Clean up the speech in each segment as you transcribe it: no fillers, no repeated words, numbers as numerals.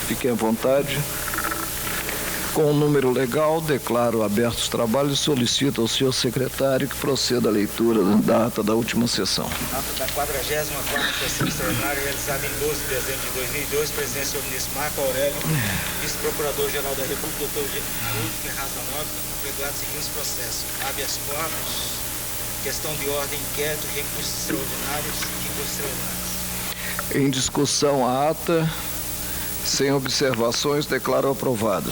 Fiquem à vontade. Com o número legal, declaro abertos os trabalhos e solicito ao senhor secretário que proceda à leitura da ata da última sessão. Ata da 44ª sessão extraordinária realizada em 12 de dezembro de 2002, presidência do ministro Marco Aurélio, vice-procurador-geral da República, doutor Haroldo Ferraz da Nóbrega, apregoados seguintes processos: habeas corpus, questão de ordem, inquérito, recursos extraordinários e recursos extraordinários. Em discussão a ata, sem observações, declaro aprovada.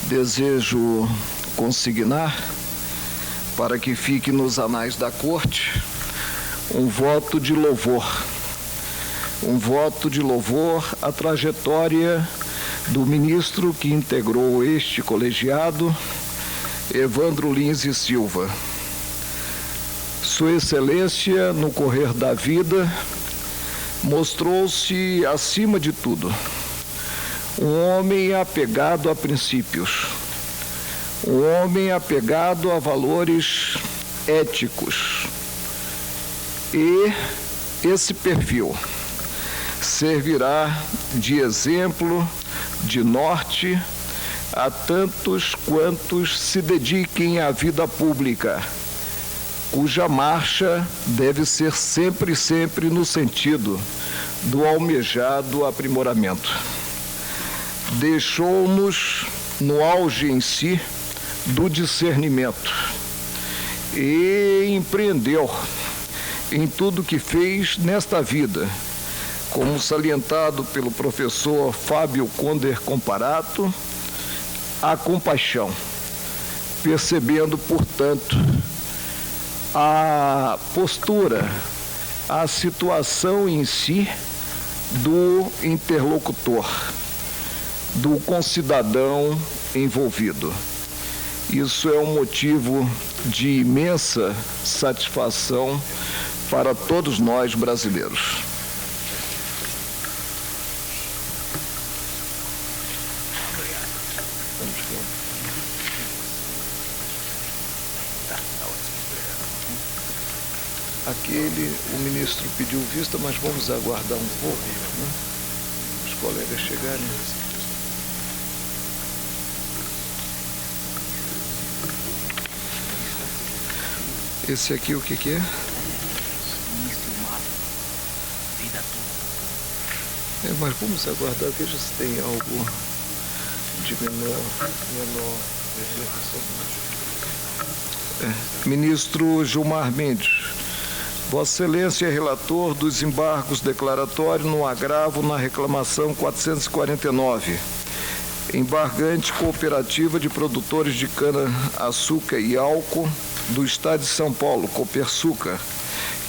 Desejo consignar, para que fique nos anais da Corte, um voto de louvor. Um voto de louvor à trajetória do ministro que integrou este colegiado, Evandro Lins e Silva. Sua Excelência, no correr da vida, mostrou-se, acima de tudo, um homem apegado a princípios, um homem apegado a valores éticos. E esse perfil servirá de exemplo, de norte, a tantos quantos se dediquem à vida pública, cuja marcha deve ser sempre, sempre no sentido do almejado aprimoramento. Deixou-nos no auge em si do discernimento e empreendeu em tudo que fez nesta vida, como salientado pelo professor Fábio Conder Comparato, a compaixão, percebendo, portanto, a postura, a situação em si do interlocutor, do concidadão envolvido. Isso é um motivo de imensa satisfação para todos nós brasileiros. Aquele, o ministro pediu vista, mas vamos aguardar um pouco, né? Os colegas chegarem. Esse aqui o que que é? Mas vamos aguardar, veja se tem algo de menor. Ministro Gilmar Mendes. Vossa Excelência é relator dos embargos declaratórios no agravo na reclamação 449. Embargante Cooperativa de Produtores de Cana-Açúcar e Álcool do Estado de São Paulo, Copersuca,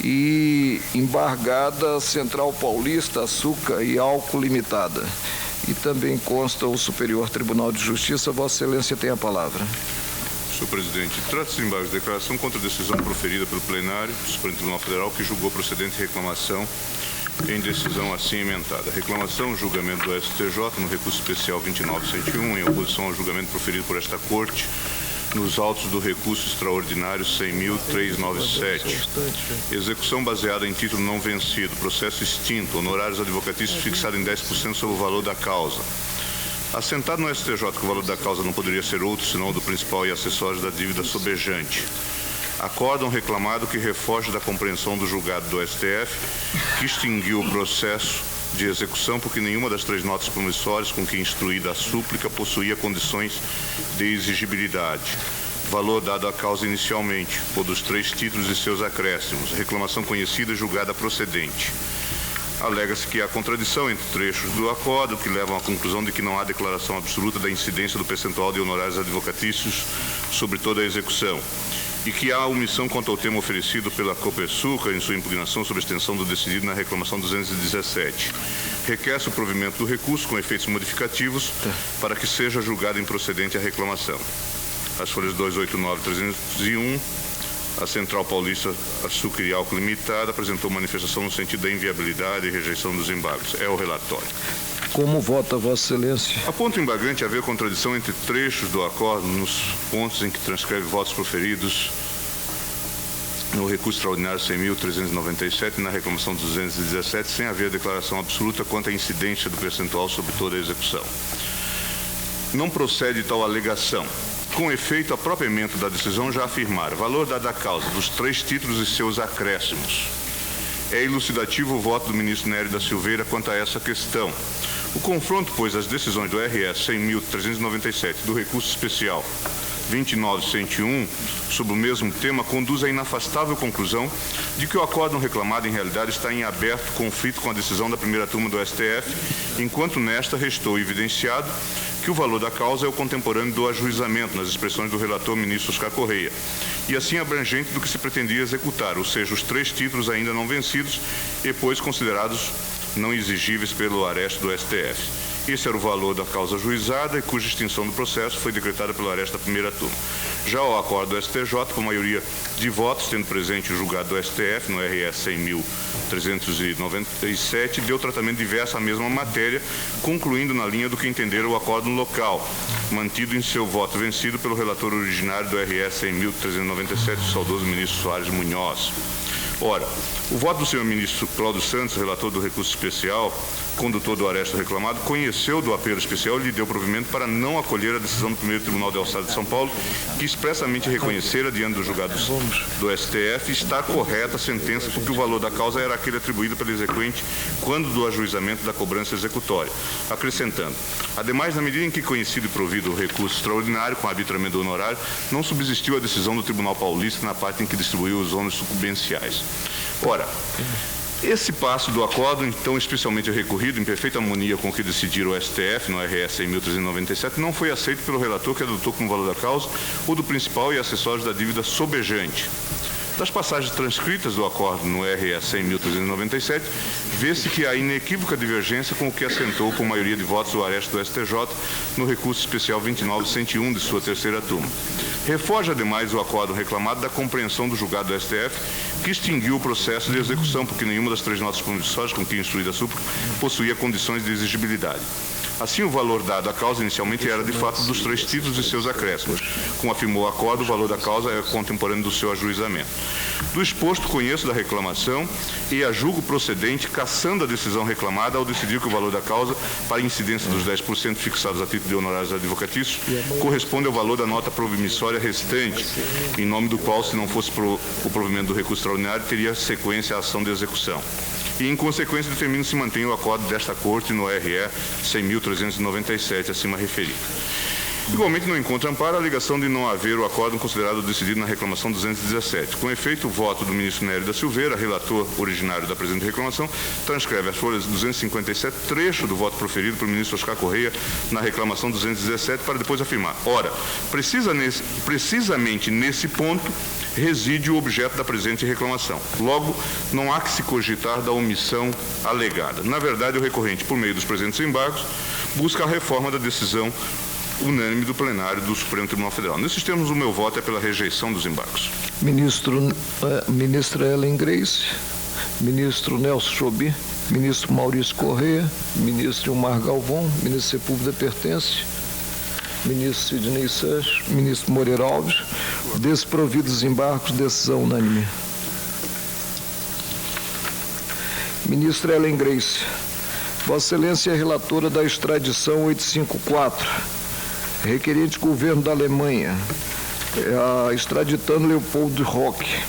e embargada Central Paulista Açúcar e Álcool Limitada. E também consta o Superior Tribunal de Justiça. Vossa Excelência tem a palavra. Senhor presidente, trata-se de embargo de declaração contra a decisão proferida pelo plenário do Supremo Tribunal Federal, que julgou procedente reclamação em decisão assim emendada. Reclamação, julgamento do STJ no recurso especial 29.101, em oposição ao julgamento proferido por esta Corte nos autos do recurso extraordinário 100.397. Execução baseada em título não vencido, processo extinto, honorários advocatícios fixado em 10% sobre o valor da causa. Assentado no STJ que o valor da causa não poderia ser outro senão o do principal e acessórios da dívida sobejante. Acórdão reclamado que refoge da compreensão do julgado do STF, que extinguiu o processo de execução porque nenhuma das 3 notas promissórias com que instruída a súplica possuía condições de exigibilidade. Valor dado à causa inicialmente, ou dos 3 títulos e seus acréscimos. Reclamação conhecida e julgada procedente. Alega-se que há contradição entre trechos do acórdão que levam à conclusão de que não há declaração absoluta da incidência do percentual de honorários advocatícios sobre toda a execução e que há omissão quanto ao tema oferecido pela Copersuca em sua impugnação sobre a extensão do decidido na reclamação 217. Requer-se o provimento do recurso com efeitos modificativos para que seja julgada improcedente a reclamação. As folhas 289 e 301. A Central Paulista Açúcar e Álcool Limitada apresentou manifestação no sentido da inviabilidade e rejeição dos embargos. É o relatório. Como vota Vossa Excelência? Aponta o embargante haver contradição entre trechos do acordo nos pontos em que transcreve votos proferidos no recurso extraordinário 100.397 e na reclamação 217, sem haver declaração absoluta quanto à incidência do percentual sobre toda a execução. Não procede tal alegação. Com efeito, a própria ementa da decisão já afirmara valor dado à causa dos 3 títulos e seus acréscimos. É elucidativo o voto do ministro Nery da Silveira quanto a essa questão. O confronto, pois, das decisões do RS 100.397 do recurso especial 29.101 sobre o mesmo tema conduz à inafastável conclusão de que o acórdão reclamado, em realidade, está em aberto conflito com a decisão da primeira turma do STF, enquanto nesta restou evidenciado que o valor da causa é o contemporâneo do ajuizamento, nas expressões do relator ministro Oscar Correia, e assim abrangente do que se pretendia executar, ou seja, os 3 títulos ainda não vencidos e, pois, considerados não exigíveis pelo aresto do STF. Esse era o valor da causa ajuizada e cuja extinção do processo foi decretada pelo aresto da primeira turma. Já o acordo do STJ, com maioria de votos, tendo presente o julgado do STF, no RS 100.397, deu tratamento diverso à mesma matéria, concluindo na linha do que entenderam o acordo local, mantido em seu voto vencido pelo relator originário do RS 100.397, o saudoso ministro Soares Munhoz. Ora, o voto do senhor ministro Cláudio Santos, relator do recurso especial, condutor do aresto reclamado, conheceu do apelo especial e lhe deu provimento para não acolher a decisão do primeiro Tribunal de Alçada de São Paulo, que expressamente reconhecera, diante dos julgados do STF, está correta a sentença porque o valor da causa era aquele atribuído pelo exequente quando do ajuizamento da cobrança executória, acrescentando: ademais, na medida em que conhecido e provido o recurso extraordinário com arbitramento honorário, não subsistiu a decisão do Tribunal Paulista na parte em que distribuiu os ônus sucumbenciais. Ora, esse passo do acordo, então especialmente recorrido, em perfeita harmonia com o que decidiram o STF no RS 100.397, não foi aceito pelo relator, que adotou como valor da causa o do principal e acessórios da dívida sobejante. Das passagens transcritas do acordo no RS 100.397, vê-se que há inequívoca divergência com o que assentou por maioria de votos o aresto do STJ no recurso especial 29.101 de sua terceira turma. Refoge, ademais, o acordo reclamado da compreensão do julgado do STF, que extinguiu o processo de execução, porque nenhuma das 3 notas promissórias com que instruída a súplica possuía condições de exigibilidade. Assim, o valor dado à causa inicialmente era, de fato, dos 3 títulos e seus acréscimos. Como afirmou o acordo, o valor da causa é contemporâneo do seu ajuizamento. Do exposto, conheço da reclamação e a julgo procedente, cassando a decisão reclamada ao decidir que o valor da causa, para incidência dos 10% fixados a título de honorários advocatícios, corresponde ao valor da nota provimissória restante, em nome do qual, se não fosse o provimento do recurso extraordinário, teria sequência a ação de execução. E, em consequência, determina se mantém o acordo desta Corte no RE 100.397, acima referido. Igualmente, não encontra amparo a alegação de não haver o acórdão considerado decidido na reclamação 217. Com efeito, o voto do ministro Nery da Silveira, relator originário da presente reclamação, transcreve as folhas 257, trecho do voto proferido pelo ministro Oscar Correia na reclamação 217, para depois afirmar: ora, precisamente nesse ponto reside o objeto da presente reclamação. Logo, não há que se cogitar da omissão alegada. Na verdade, o recorrente, por meio dos presentes embargos, busca a reforma da decisão unânime do plenário do Supremo Tribunal Federal. Nesses termos, o meu voto é pela rejeição dos embargos. Ministra Ellen Grace, ministro Nelson Jobim, ministro Maurício Correia, ministro Ilmar Galvão, ministro Sepúlveda Pertence, ministro Sidney Sanches, ministro Moreira Alves, desprovidos os embargos, decisão unânime. Ministra Ellen Grace, Vossa Excelência é relatora da extradição 854, requerente governo da Alemanha, extraditando Leopoldo Roque.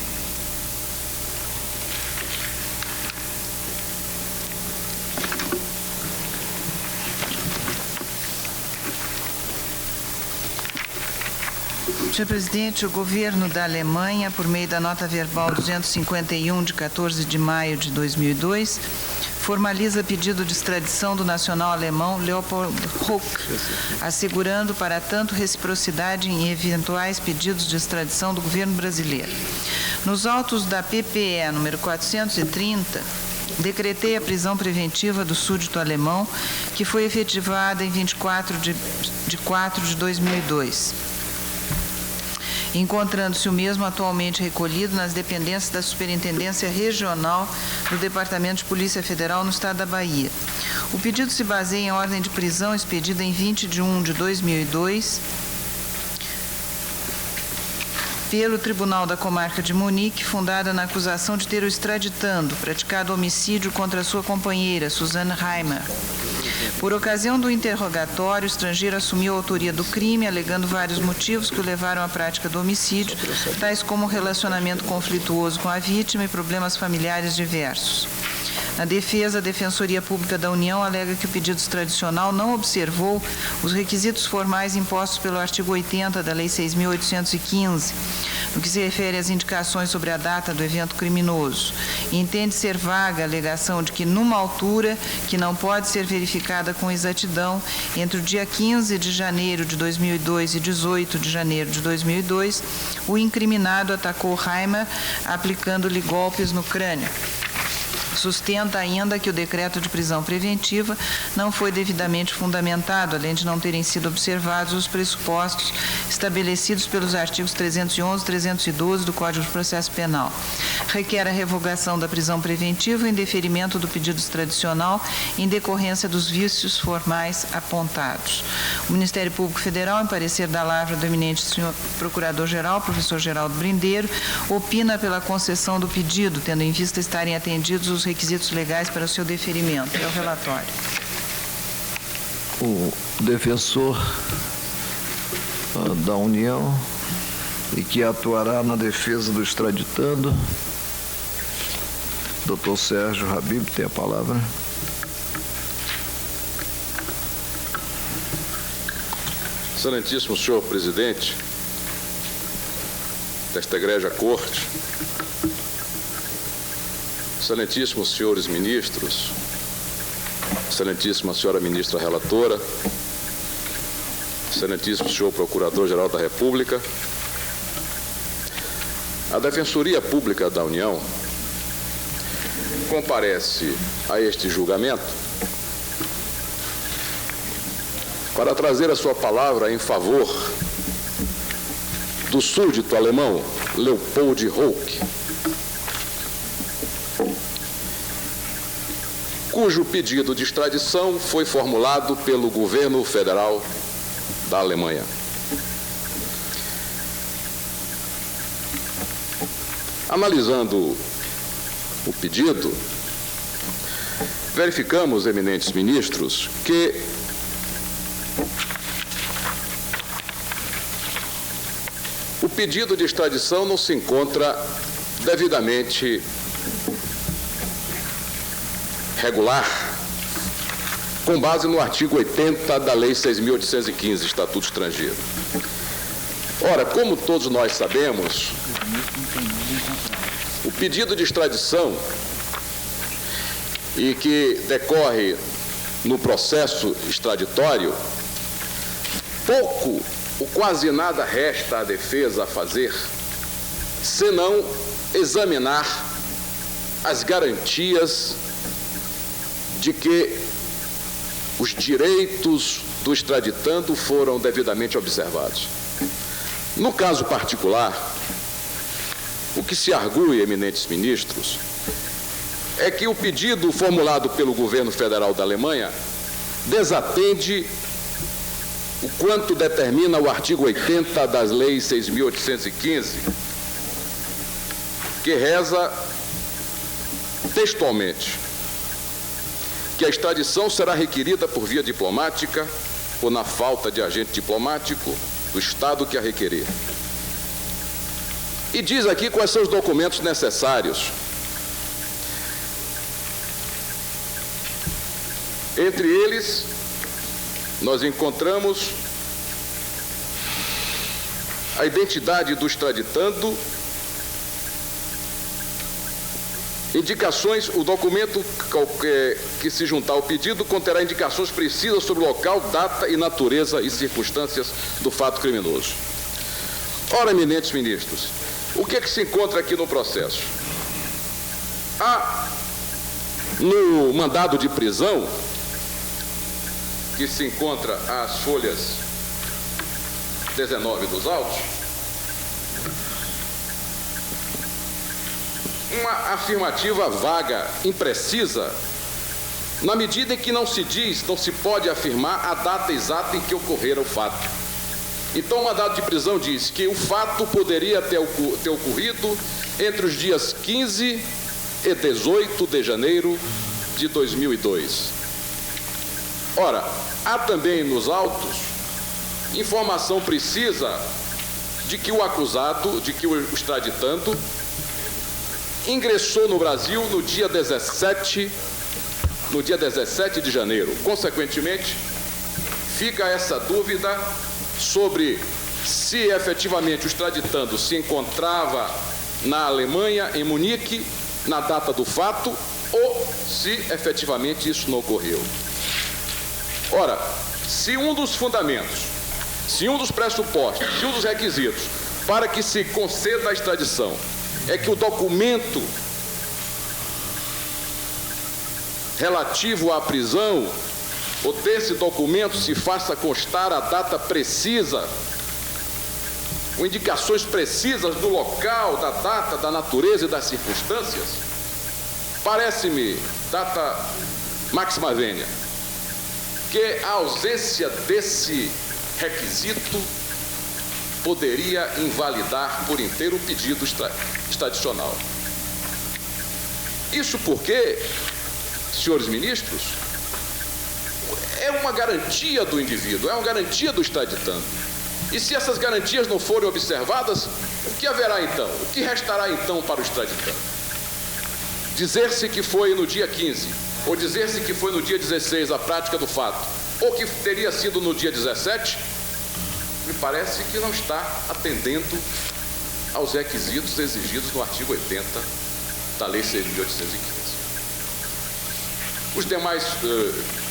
Senhor presidente, o governo da Alemanha, por meio da nota verbal 251 de 14 de maio de 2002, formaliza pedido de extradição do nacional alemão Leopold Roque, assegurando, para tanto, reciprocidade em eventuais pedidos de extradição do governo brasileiro. Nos autos da PPE número 430, decretei a prisão preventiva do súdito alemão, que foi efetivada em 24 de 4 de 2002. Encontrando-se o mesmo atualmente recolhido nas dependências da Superintendência Regional do Departamento de Polícia Federal no Estado da Bahia. O pedido se baseia em ordem de prisão expedida em 20 de 1 de 2002 pelo Tribunal da Comarca de Munique, fundada na acusação de ter o extraditando, praticado homicídio contra sua companheira, Suzanne Reimer. Por ocasião do interrogatório, o estrangeiro assumiu a autoria do crime, alegando vários motivos que o levaram à prática do homicídio, tais como relacionamento conflituoso com a vítima e problemas familiares diversos. Na defesa, a Defensoria Pública da União alega que o pedido extradicional não observou os requisitos formais impostos pelo artigo 80 da Lei 6.815, no que se refere às indicações sobre a data do evento criminoso, e entende ser vaga a alegação de que, numa altura que não pode ser verificada com exatidão, entre o dia 15 de janeiro de 2002 e 18 de janeiro de 2002, o incriminado atacou Reimer aplicando-lhe golpes no crânio. Sustenta ainda que o decreto de prisão preventiva não foi devidamente fundamentado, além de não terem sido observados os pressupostos estabelecidos pelos artigos 311 e 312 do Código de Processo Penal. Requer a revogação da prisão preventiva em deferimento do pedido extradicional em decorrência dos vícios formais apontados. O Ministério Público Federal, em parecer da lavra do eminente senhor Procurador-Geral, professor Geraldo Brindeiro, opina pela concessão do pedido, tendo em vista estarem atendidos os requisitos legais para o seu deferimento. É o relatório. O defensor da União e que atuará na defesa do extraditando, Dr. Sérgio Habib, tem a palavra. Excelentíssimo senhor presidente desta egrégia corte, excelentíssimos senhores ministros, excelentíssima senhora ministra relatora, excelentíssimo senhor Procurador-Geral da República, a Defensoria Pública da União comparece a este julgamento para trazer a sua palavra em favor do súdito alemão Leopold Rauch, cujo pedido de extradição foi formulado pelo governo federal da Alemanha. Analisando o pedido, verificamos, eminentes ministros, que o pedido de extradição não se encontra devidamente regular, com base no artigo 80 da Lei 6.815, Estatuto Estrangeiro. Ora, como todos nós sabemos, o pedido de extradição e que decorre no processo extraditório, pouco ou quase nada resta à defesa a fazer, senão examinar as garantias de que os direitos do extraditando foram devidamente observados. No caso particular, o que se argui, eminentes ministros, é que o pedido formulado pelo governo federal da Alemanha desatende o quanto determina o artigo 80 das leis 6.815, que reza textualmente que a extradição será requerida por via diplomática ou na falta de agente diplomático do Estado que a requerer. E diz aqui quais são os documentos necessários. Entre eles, nós encontramos a identidade do extraditando, indicações, o documento que se juntar ao pedido conterá indicações precisas sobre o local, data e natureza e circunstâncias do fato criminoso. Ora, eminentes ministros, o que é que se encontra aqui no processo? Há, no mandado de prisão, que se encontra às folhas 19 dos autos, uma afirmativa vaga, imprecisa, na medida em que não se diz, não se pode afirmar a data exata em que ocorrera o fato. Então, o mandado de prisão diz que o fato poderia ter ocorrido entre os dias 15 e 18 de janeiro de 2002. Ora, há também nos autos informação precisa de que o acusado, de que o extraditando, ingressou no Brasil no dia 17 de janeiro. Consequentemente, fica essa dúvida sobre se efetivamente o extraditando se encontrava na Alemanha, em Munique, na data do fato, ou se efetivamente isso não ocorreu. Ora, se um dos fundamentos, se um dos pressupostos, se um dos requisitos para que se conceda a extradição é que o documento relativo à prisão, ou desse documento se faça constar a data precisa, com indicações precisas do local, da data, da natureza e das circunstâncias, parece-me, data máxima vênia, que a ausência desse requisito poderia invalidar por inteiro o pedido extradicional. Isso porque, senhores ministros, é uma garantia do indivíduo, é uma garantia do extraditando. E se essas garantias não forem observadas, o que haverá então? O que restará então para o extraditando? Dizer-se que foi no dia 15, ou dizer-se que foi no dia 16 a prática do fato, ou que teria sido no dia 17, me parece que não está atendendo aos requisitos exigidos no artigo 80 da Lei 6.815. Os demais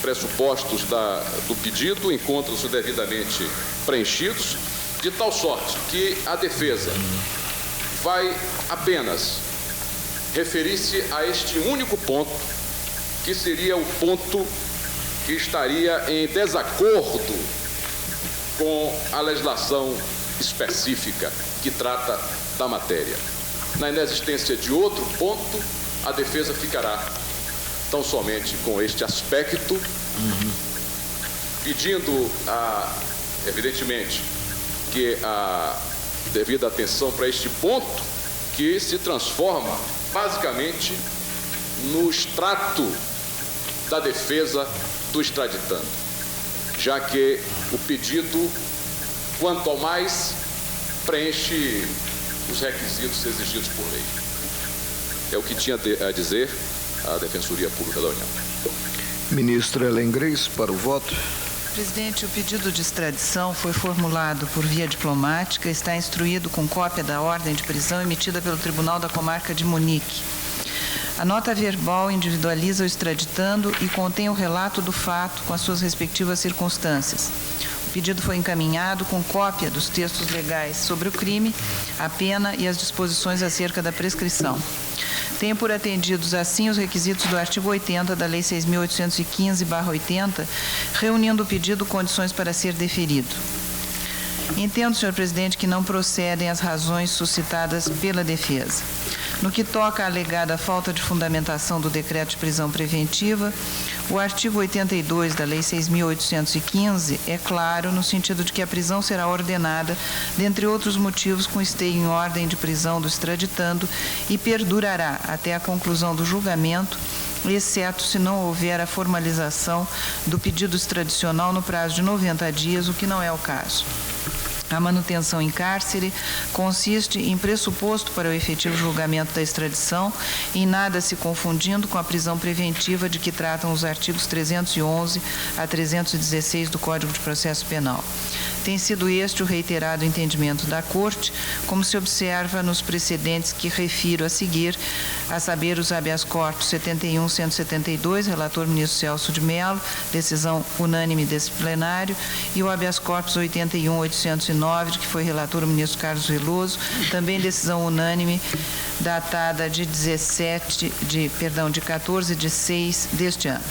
pressupostos do pedido encontram-se devidamente preenchidos, de tal sorte que a defesa vai apenas referir-se a este único ponto, que seria o ponto que estaria em desacordo com a legislação específica que trata da matéria. Na inexistência de outro ponto, a defesa ficará tão somente com este aspecto, pedindo, evidentemente, que a devida atenção para este ponto, que se transforma, basicamente, no extrato da defesa do extraditando, já que o pedido, quanto ao mais, preenche os requisitos exigidos por lei. É o que tinha a dizer a Defensoria Pública da União. Ministra Helen Grace, para o voto. Presidente, o pedido de extradição foi formulado por via diplomática, está instruído com cópia da ordem de prisão emitida pelo Tribunal da Comarca de Munique. A nota verbal individualiza o extraditando e contém o relato do fato com as suas respectivas circunstâncias. O pedido foi encaminhado com cópia dos textos legais sobre o crime, a pena e as disposições acerca da prescrição. Tenho por atendidos, assim, os requisitos do artigo 80 da Lei 6.815/80, reunindo o pedido condições para ser deferido. Entendo, senhor presidente, que não procedem as razões suscitadas pela defesa. No que toca à alegada falta de fundamentação do decreto de prisão preventiva, o artigo 82 da Lei 6.815 é claro no sentido de que a prisão será ordenada, dentre outros motivos, com esteio em ordem de prisão do extraditando e perdurará até a conclusão do julgamento, exceto se não houver a formalização do pedido extradicional no prazo de 90 dias, o que não é o caso. A manutenção em cárcere consiste em pressuposto para o efetivo julgamento da extradição, em nada se confundindo com a prisão preventiva de que tratam os artigos 311 a 316 do Código de Processo Penal. Tem sido este o reiterado entendimento da Corte, como se observa nos precedentes que refiro a seguir, a saber, os habeas corpus 71.172, relator ministro Celso de Mello, decisão unânime desse plenário, e o habeas corpus 81.809, de que foi relator o ministro Carlos Veloso, também decisão unânime datada de 14/6 deste ano.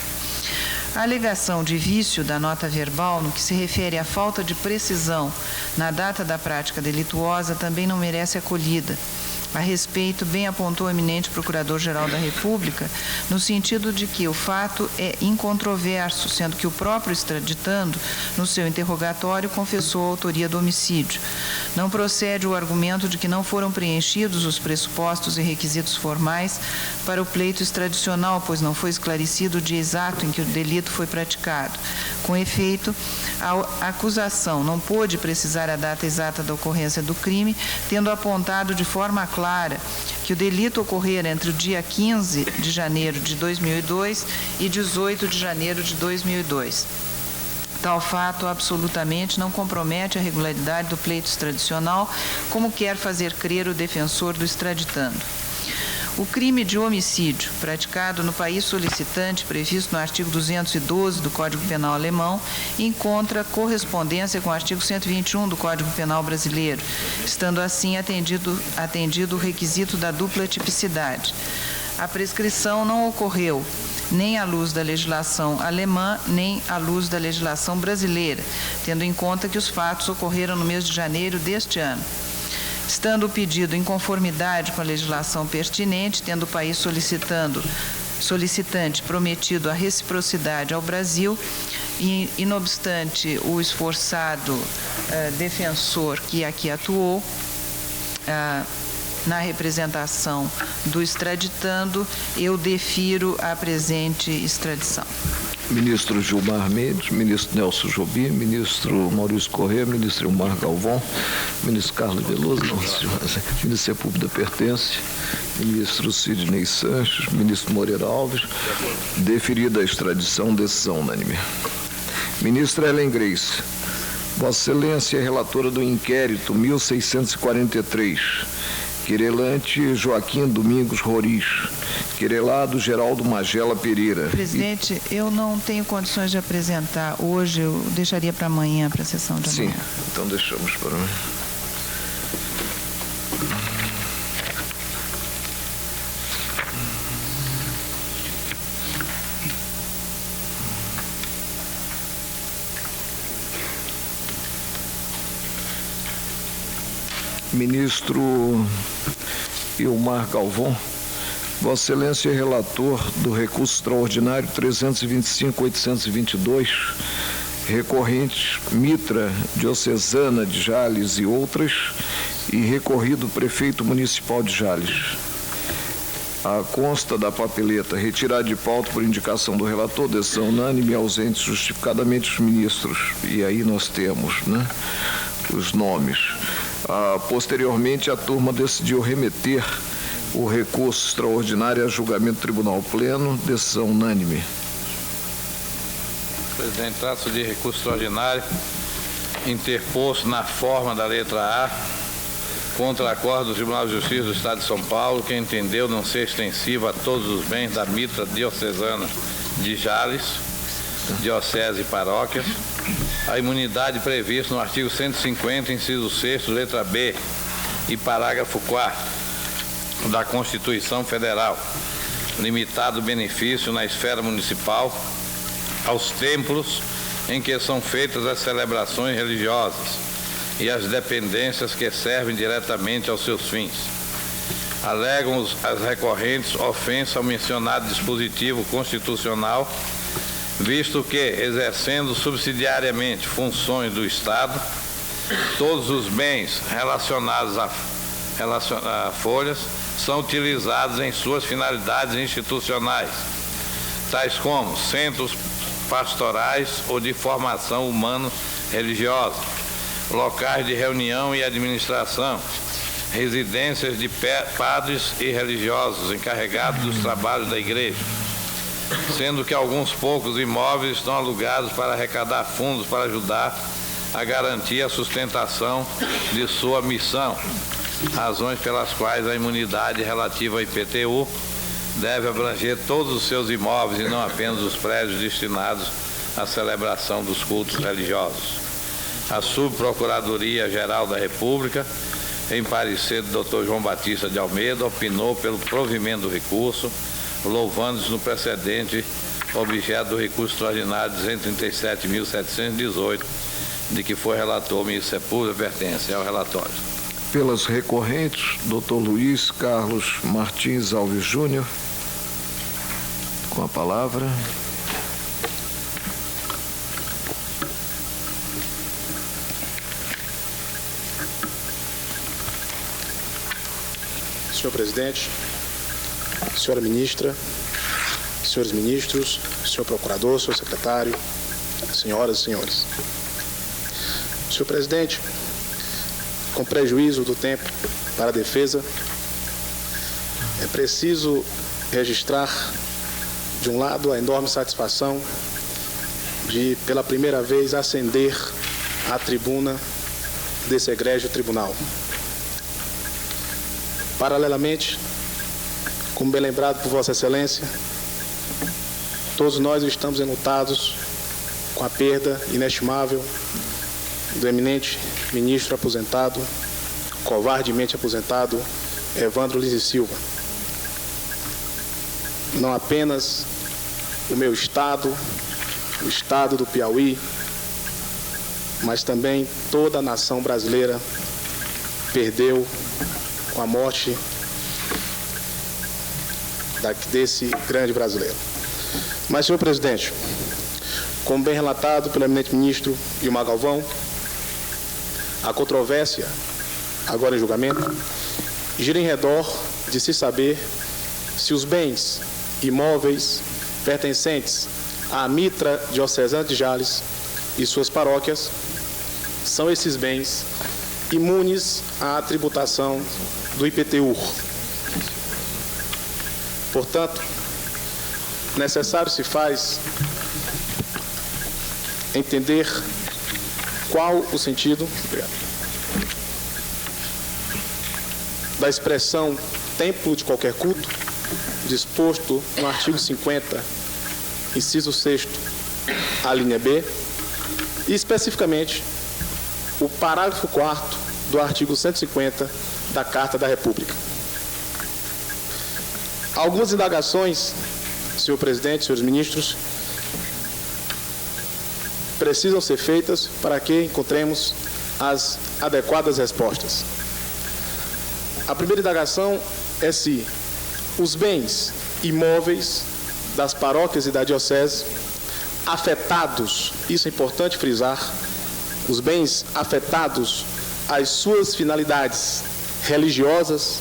A alegação de vício da nota verbal, no que se refere à falta de precisão na data da prática delituosa, também não merece acolhida, A respeito, bem apontou o eminente Procurador-Geral da República, no sentido de que o fato é incontroverso, sendo que o próprio extraditando, no seu interrogatório, confessou a autoria do homicídio. Não procede o argumento de que não foram preenchidos os pressupostos e requisitos formais para o pleito extradicional, pois não foi esclarecido o dia exato em que o delito foi praticado. Com efeito, a acusação não pôde precisar a data exata da ocorrência do crime, tendo apontado de forma clara que o delito ocorrera entre o dia 15 de janeiro de 2002 e 18 de janeiro de 2002. Tal fato absolutamente não compromete a regularidade do pleito extradicional, como quer fazer crer o defensor do extraditando. O crime de homicídio praticado no país solicitante, previsto no artigo 212 do Código Penal alemão, encontra correspondência com o artigo 121 do Código Penal brasileiro, estando assim atendido o requisito da dupla tipicidade. A prescrição não ocorreu nem à luz da legislação alemã, nem à luz da legislação brasileira, tendo em conta que os fatos ocorreram no mês de janeiro deste ano. Estando o pedido em conformidade com a legislação pertinente, tendo o país solicitante prometido a reciprocidade ao Brasil, e não obstante o esforçado defensor que aqui atuou, na representação do extraditando, eu defiro a presente extradição. Ministro Gilmar Mendes, ministro Nelson Jobim, ministro Maurício Corrêa, ministro Elmar Galvão, ministro Carlos Veloso, ministro Sepúlveda Pertence, ministro Sidney Sanches, ministro Moreira Alves, deferida a extradição, decisão unânime. Ministra Ellen Grace, Vossa Excelência é relatora do inquérito 1643, querelante Joaquim Domingos Roriz, querelado Geraldo Magela Pereira. Presidente, eu não tenho condições de apresentar hoje, eu deixaria para amanhã, para a sessão de amanhã. Sim, então deixamos para amanhã. Ministro Elmar Galvão, Vossa Excelência é relator do recurso extraordinário 325.822, recorrentes Mitra Diocesana de Jales e outras, e recorrido prefeito municipal de Jales. A consta da papeleta retirada de pauta por indicação do relator, decisão unânime, ausentes justificadamente os ministros. E aí nós temos, né, os nomes. Posteriormente, a turma decidiu remeter o recurso extraordinário a julgamento do Tribunal Pleno, decisão unânime. Presidente, trata-se de recurso extraordinário interposto na forma da letra A contra acordo do Tribunal de Justiça do Estado de São Paulo, que entendeu não ser extensivo a todos os bens da Mitra Diocesana de Jales, diocese e paróquias, a imunidade prevista no artigo 150, inciso 6º, letra B e parágrafo 4º da Constituição Federal, limitado o benefício na esfera municipal aos templos em que são feitas as celebrações religiosas e as dependências que servem diretamente aos seus fins. Alegam as recorrentes ofensa ao mencionado dispositivo constitucional, visto que, exercendo subsidiariamente funções do Estado, todos os bens relacionados a folhas são utilizados em suas finalidades institucionais, tais como centros pastorais ou de formação humano-religiosa, locais de reunião e administração, residências de padres e religiosos encarregados dos trabalhos da igreja, sendo que alguns poucos imóveis estão alugados para arrecadar fundos para ajudar a garantir a sustentação de sua missão, razões pelas quais a imunidade relativa ao IPTU deve abranger todos os seus imóveis e não apenas os prédios destinados à celebração dos cultos religiosos. A Subprocuradoria-Geral da República, em parecer do Dr. João Batista de Almeida, opinou pelo provimento do recurso, louvando-se no precedente objeto do recurso extraordinário 237.718, de que foi relator o ministro Sepúlveda Pertence ao relatório. Pelas recorrentes, Dr. Luiz Carlos Martins Alves Júnior, com a palavra. Senhor presidente, senhora ministra, senhores ministros, senhor procurador, senhor secretário, senhoras e senhores. Senhor presidente, com prejuízo do tempo para a defesa, é preciso registrar, de um lado, a enorme satisfação de, pela primeira vez, ascender à tribuna desse egrégio tribunal. Paralelamente, como bem lembrado por Vossa Excelência, todos nós estamos enlutados com a perda inestimável do eminente ministro aposentado, covardemente aposentado, Evandro Lins e Silva. Não apenas o meu estado, o estado do Piauí, mas também toda a nação brasileira perdeu com a morte desse grande brasileiro. Mas, senhor presidente, como bem relatado pelo eminente ministro Guilmar Galvão, a controvérsia, agora em julgamento, gira em redor de se saber se os bens imóveis pertencentes à Mitra Diocesana de Jales e suas paróquias são esses bens imunes à tributação do IPTU. Portanto, necessário se faz entender qual o sentido da expressão templo de qualquer culto, disposto no artigo 50, inciso 6º, a linha B, e especificamente o parágrafo 4º do artigo 150 da Carta da República. Algumas indagações, senhor presidente, senhores ministros, precisam ser feitas para que encontremos as adequadas respostas. A primeira indagação é se os bens imóveis das paróquias e da diocese afetados, isso é importante frisar, os bens afetados às suas finalidades religiosas,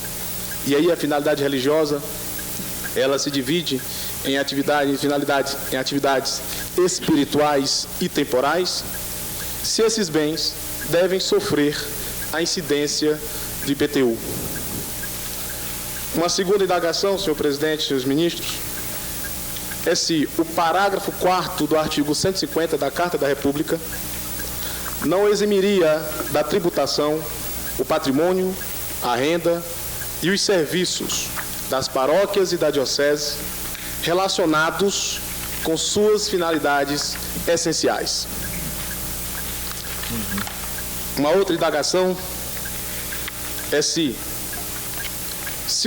e aí a finalidade religiosa, ela se divide em atividades espirituais e temporais, se esses bens devem sofrer a incidência do IPTU. Uma segunda indagação, senhor presidente e senhores ministros, é se o parágrafo 4º do artigo 150 da Carta da República não eximiria da tributação o patrimônio, a renda e os serviços das paróquias e da diocese relacionados com suas finalidades essenciais. Uma outra indagação é se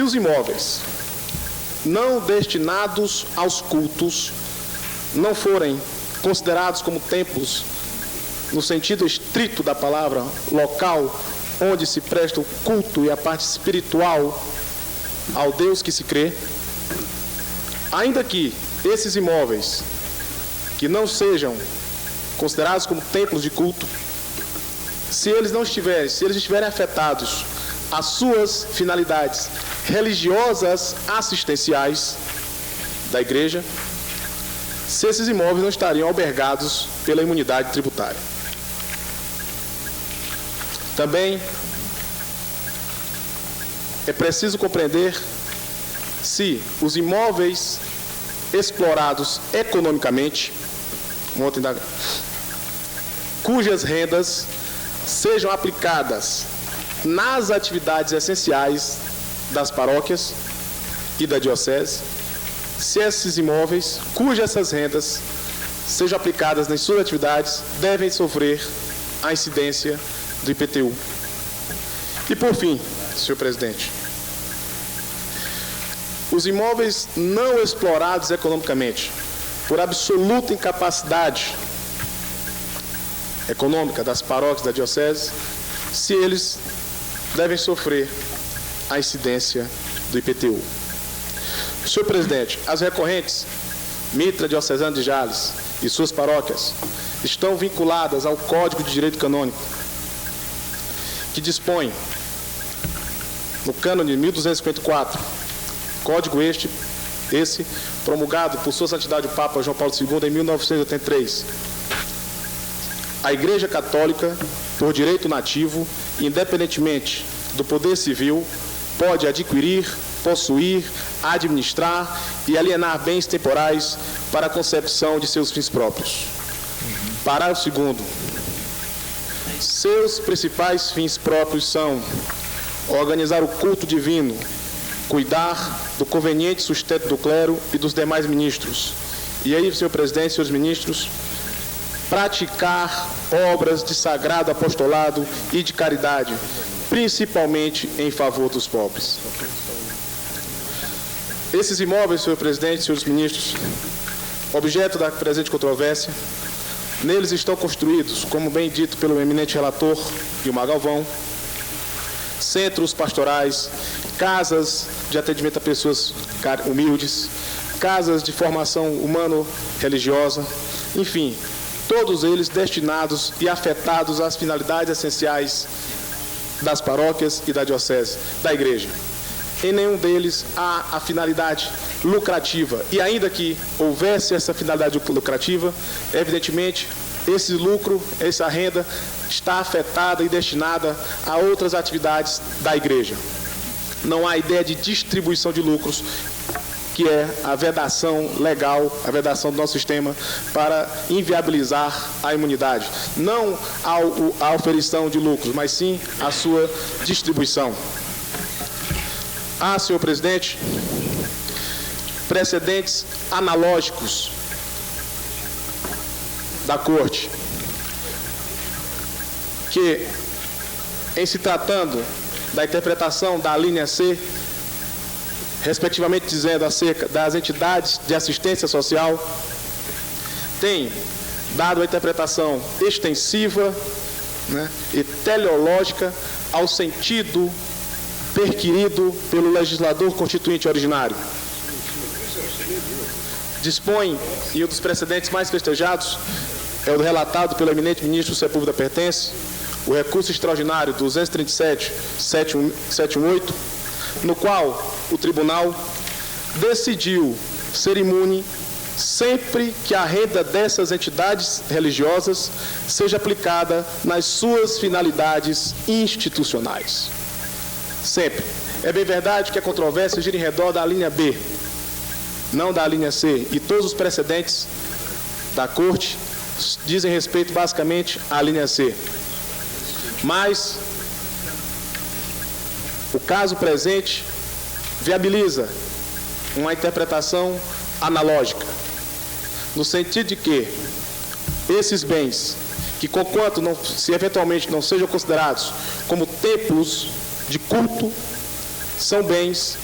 os imóveis não destinados aos cultos não forem considerados como templos, no sentido estrito da palavra, local onde se presta o culto e a parte espiritual ao Deus que se crê, ainda que esses imóveis que não sejam considerados como templos de culto, se eles estiverem afetados às suas finalidades religiosas assistenciais da igreja, se esses imóveis não estariam albergados pela imunidade tributária. Também é preciso compreender se os imóveis explorados economicamente, cujas rendas sejam aplicadas nas atividades essenciais das paróquias e da diocese, se esses imóveis, cujas essas rendas sejam aplicadas nas suas atividades, devem sofrer a incidência do IPTU. E por fim, senhor presidente, os imóveis não explorados economicamente, por absoluta incapacidade econômica das paróquias da diocese, se eles devem sofrer a incidência do IPTU. Senhor presidente, as recorrentes Mitra Diocesana de Jales e suas paróquias estão vinculadas ao Código de Direito Canônico, que dispõe, no cânone de 1254, código esse promulgado por Sua Santidade o Papa João Paulo II em 1983. A Igreja Católica, por direito nativo, independentemente do poder civil, pode adquirir, possuir, administrar e alienar bens temporais para a concepção de seus fins próprios. Parágrafo 2º. Seus principais fins próprios são organizar o culto divino, cuidar do conveniente sustento do clero e dos demais ministros. E aí, senhor presidente, senhores ministros, praticar obras de sagrado apostolado e de caridade, principalmente em favor dos pobres. Esses imóveis, senhor presidente, senhores ministros, objeto da presente controvérsia, neles estão construídos, como bem dito pelo eminente relator Guilmar Galvão, centros pastorais, casas de atendimento a pessoas humildes, casas de formação humano-religiosa, enfim, todos eles destinados e afetados às finalidades essenciais das paróquias e da diocese, da igreja. Em nenhum deles há a finalidade lucrativa. E ainda que houvesse essa finalidade lucrativa, evidentemente, esse lucro, essa renda, está afetada e destinada a outras atividades da igreja. Não há ideia de distribuição de lucros, que é a vedação legal, a vedação do nosso sistema para inviabilizar a imunidade. Não a oferição de lucros, mas sim a sua distribuição. Senhor presidente, precedentes analógicos da Corte, que, em se tratando da interpretação da alínea C, respectivamente dizendo acerca das entidades de assistência social, tem dado a interpretação extensiva, e teleológica ao sentido perquirido pelo legislador constituinte originário. Dispõe, e um dos precedentes mais festejados é o relatado pelo eminente ministro Sepúlveda Pertence, o recurso extraordinário 237.718, no qual o tribunal decidiu ser imune sempre que a renda dessas entidades religiosas seja aplicada nas suas finalidades institucionais. Sempre. É bem verdade que a controvérsia gira em redor da linha B, não da linha C, e todos os precedentes da Corte dizem respeito basicamente à linha C. Mas o caso presente viabiliza uma interpretação analógica, no sentido de que esses bens, que conquanto se eventualmente não sejam considerados como templos de culto, são bens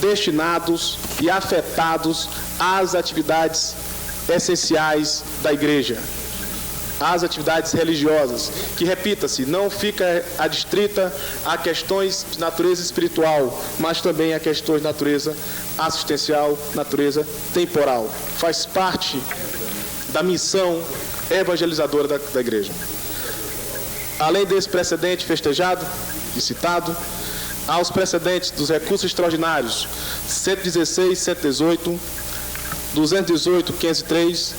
destinados e afetados às atividades essenciais da igreja, às atividades religiosas, que, repita-se, não fica adstrita a questões de natureza espiritual, mas também a questões de natureza assistencial, natureza temporal. Faz parte da missão evangelizadora da igreja. Além desse precedente festejado e citado, há os precedentes dos recursos extraordinários 116, 118, 218, 503,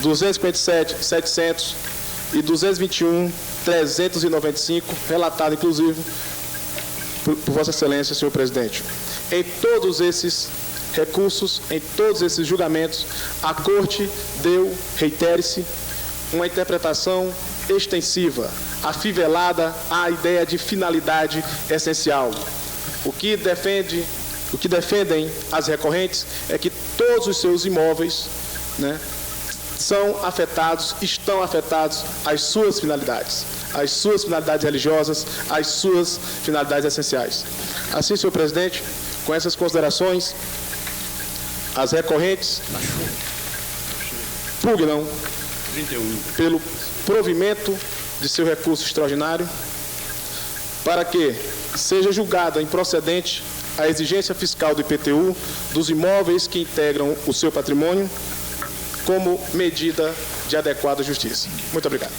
257, 700 e 221, 395, relatado inclusive por Vossa Excelência, senhor presidente. Em todos esses recursos, em todos esses julgamentos, a Corte deu, reitere-se, uma interpretação extensiva, afivelada à ideia de finalidade essencial. O que defendem as recorrentes é que todos os seus imóveis, são afetados, estão afetados às suas finalidades religiosas, às suas finalidades essenciais. Assim, senhor presidente, com essas considerações, as recorrentes pugnam pelo provimento de seu recurso extraordinário, para que seja julgada improcedente a exigência fiscal do IPTU dos imóveis que integram o seu patrimônio como medida de adequada justiça. Muito obrigado.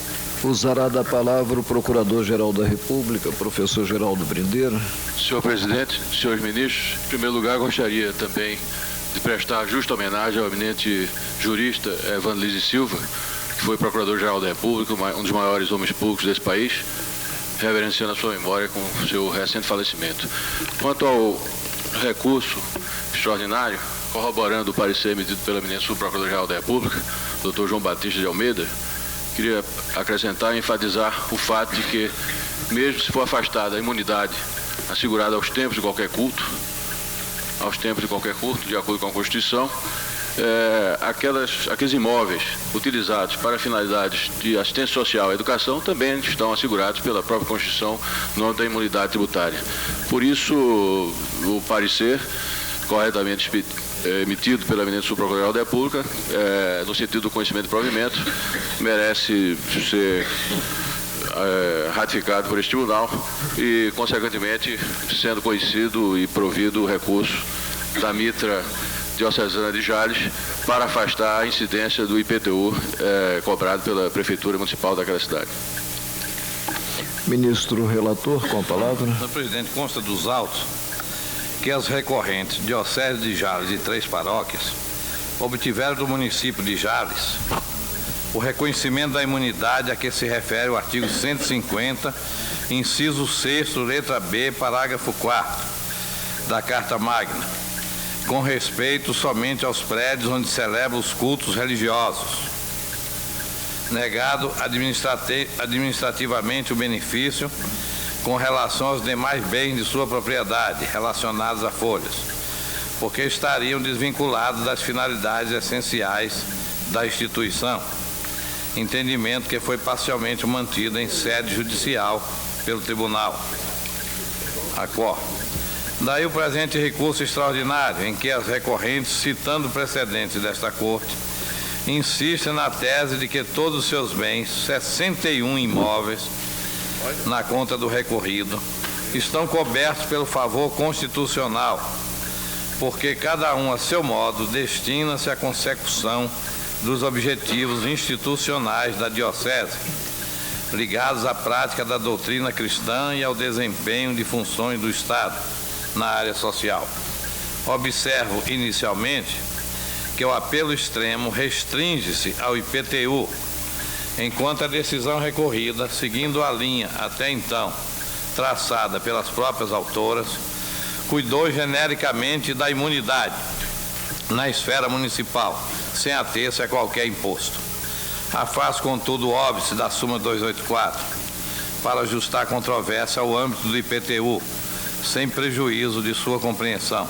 Usará da palavra o Procurador-Geral da República, professor Geraldo Brindeira. Senhor presidente, senhores ministros, em primeiro lugar gostaria também de prestar justa homenagem ao eminente jurista Evangelise Silva, que foi Procurador-Geral da República, um dos maiores homens públicos desse país, reverenciando a sua memória com o seu recente falecimento. Quanto ao recurso extraordinário, corroborando o parecer emitido pelo eminente Subprocurador-Geral da República, Dr. João Batista de Almeida, queria acrescentar e enfatizar o fato de que, mesmo se for afastada a imunidade assegurada aos tempos de qualquer culto, de acordo com a Constituição, aqueles imóveis utilizados para finalidades de assistência social e educação também estão assegurados pela própria Constituição no âmbito da imunidade tributária. Por isso, o parecer corretamente emitido pela eminente Subprocurador-Geral da República, no sentido do conhecimento e provimento, merece ser ratificado por este tribunal e, consequentemente, sendo conhecido e provido o recurso da Mitra Diocesana de Jales para afastar a incidência do IPTU cobrado pela Prefeitura Municipal daquela cidade. Ministro relator, com a palavra. Senhor presidente, consta dos autos que as recorrentes Diocese de Jales e 3 paróquias obtiveram do município de Jales o reconhecimento da imunidade a que se refere o artigo 150, inciso 6º, letra B, parágrafo 4º da Carta Magna, com respeito somente aos prédios onde celebram os cultos religiosos, negado administrativamente o benefício com relação aos demais bens de sua propriedade relacionados a folhas, porque estariam desvinculados das finalidades essenciais da instituição, entendimento que foi parcialmente mantido em sede judicial pelo Tribunal. Daí o presente recurso extraordinário, em que as recorrentes, citando precedentes desta Corte, insistem na tese de que todos os seus bens, 61 imóveis, na conta do recorrido, estão cobertos pelo favor constitucional, porque cada um, a seu modo, destina-se à consecução dos objetivos institucionais da Diocese, ligados à prática da doutrina cristã e ao desempenho de funções do Estado na área social. Observo, inicialmente, que o apelo extremo restringe-se ao IPTU, enquanto a decisão recorrida, seguindo a linha até então traçada pelas próprias autoras, cuidou genericamente da imunidade na esfera municipal, sem ater-se a qualquer imposto. Afaz, contudo, o óbice da súmula 284 para ajustar a controvérsia ao âmbito do IPTU, sem prejuízo de sua compreensão.